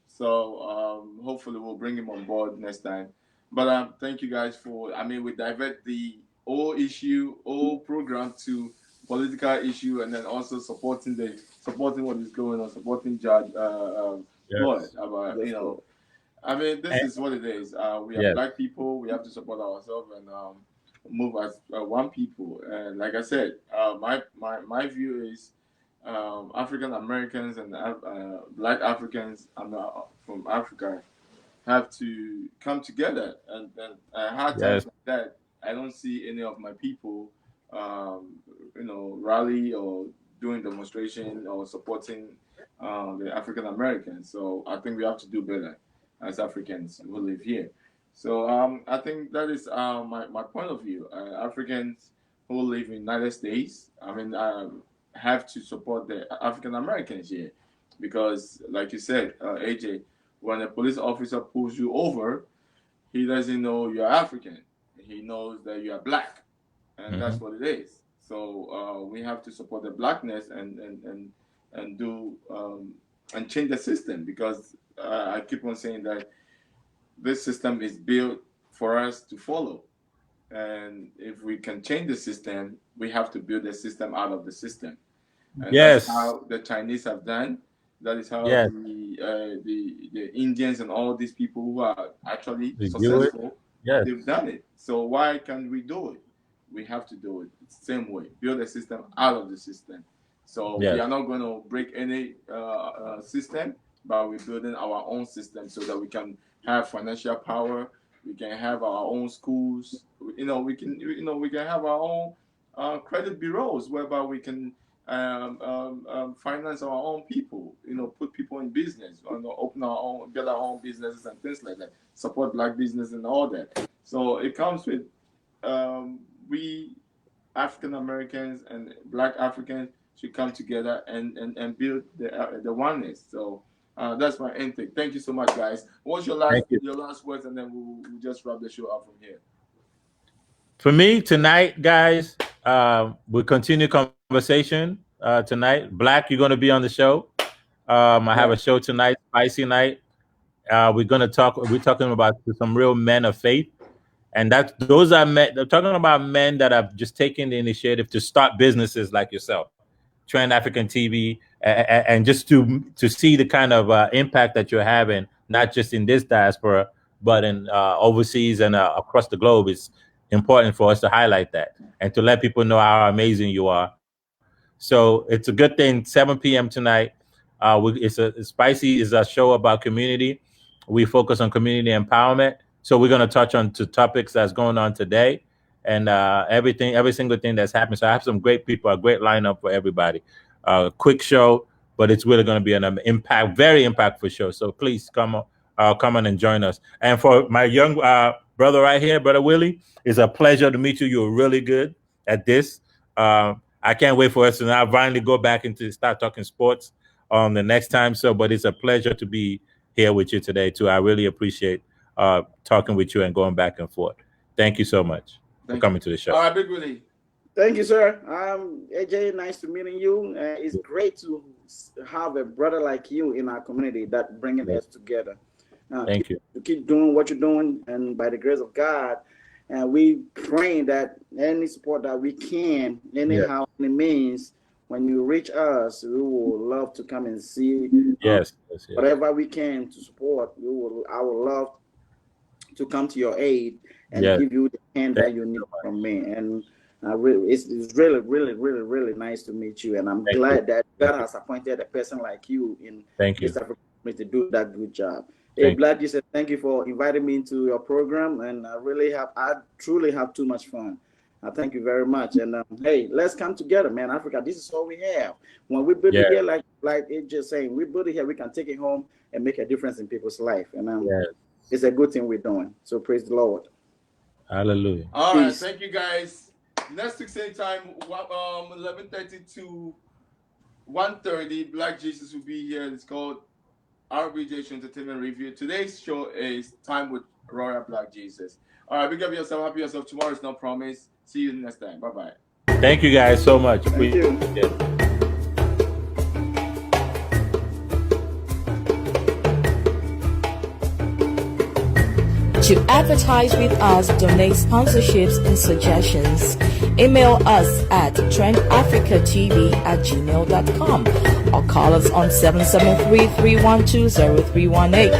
Speaker 2: So hopefully we'll bring him on board next time. But thank you guys we divert the whole program to political issue and then also supporting what is going on, supporting Judge Floyd. This is what it is. We are black people. We have to support ourselves and move as one people. And like I said, my view is African Americans and Black Africans from Africa have to come together. And hard times like that, I don't see any of my people, rally or doing demonstration or supporting the African Americans. So I think we have to do better as Africans who live here. So I think that is my point of view. Africans who live in the United States, have to support the African Americans here, because, like you said, AJ, when a police officer pulls you over, he doesn't know you're African. He knows that you are black, and that's what it is. So we have to support the blackness and do and change the system, because I keep on saying that this system is built for us to follow. And if we can change the system, we have to build a system out of the system. And that's how the Chinese have done. That is how the Indians and all these people who are actually successful, they've done it. So why can't we do it? We have to do it the same way. Build a system out of the system. So we are not going to break any system, but we're building our own system so that we can have financial power. We can have our own schools. We can have our own credit bureaus whereby we can finance our own people. Put people in business. Open our own, get our own businesses and things like that. Support black business and all that. So it comes with African Americans and Black Africans should come together and build the oneness. So that's my intake. Thank you so much, guys. What's your last words, and then we'll just wrap the show up from here.
Speaker 4: For me tonight, guys, we'll continue conversation tonight. Black, you're going to be on the show. I have a show tonight, Spicy Night. We're talking about some real men of faith. And those are men. They're talking about men that have just taken the initiative to start businesses like yourself, Trend African TV, and just to see the kind of impact that you're having, not just in this diaspora, but in overseas and across the globe. It's important for us to highlight that and to let people know how amazing you are. So it's a good thing. 7 p.m. tonight. Spicy is a show about community. We focus on community empowerment. So we're going to touch on 2 topics that's going on today and every single thing that's happened. So I have some great people, a great lineup for everybody. Quick show, but it's really going to be an very impactful show. So please come on and join us. And for my young brother right here, Brother Willie, it's a pleasure to meet you. You're really good at this. I can't wait for us to now finally go back into start talking sports the next time. But it's a pleasure to be here with you today too. I really appreciate talking with you and going back and forth. Thank you so much for coming to the show.
Speaker 2: All right, Big Willie.
Speaker 3: Thank you, sir. AJ, nice to meeting you. It's great to have a brother like you in our community that bringing us together.
Speaker 4: Thank you.
Speaker 3: To keep doing what you're doing, and by the grace of God, and we praying that any support that we can, anyhow, any means, when you reach us, we will love to come and see.
Speaker 4: Yes.
Speaker 3: Whatever we can to support, I would love to come to your aid and give you the hand that you need from me. And it's really, really, really, really nice to meet you. And I'm glad that God has appointed a person like you in East Africa to do that good job. Hey, Black, you said thank you for inviting me into your program, and I truly have too much fun. I thank you very much. And hey, let's come together, man. Africa, this is all we have. When we build it here, like it's just saying, we build it here, we can take it home and make a difference in people's life. And it's a good thing we're doing. So praise the Lord.
Speaker 4: Hallelujah.
Speaker 2: All right, thank you guys. Next week same time, 11:30 to 1:30, Black Jesus will be here. It's called RBJ Entertainment Review. Today's show is Time with Royal Black Jesus. All right, big up yourself, happy yourself. Tomorrow is no promise. See you next time. Bye-bye.
Speaker 4: Thank you guys so much.
Speaker 3: Thank you.
Speaker 1: To advertise with us, donate sponsorships and suggestions, email us at trendafricatv@gmail.com or call us on 773-312-0318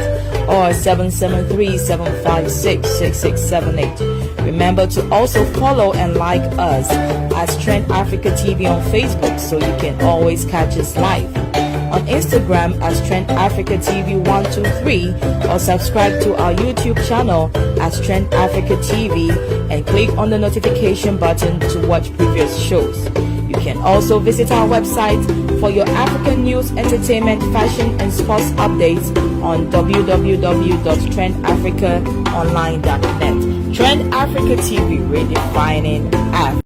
Speaker 1: or 773-756-6678. Remember to also follow and like us as Trend Africa TV on Facebook so you can always catch us live. On Instagram as Trend Africa TV 123 or subscribe to our YouTube channel as Trend Africa TV and click on the notification button to watch previous shows. You can also visit our website for your African news, entertainment, fashion, and sports updates on www.trendafricaonline.net. Trend Africa TV, redefining Africa.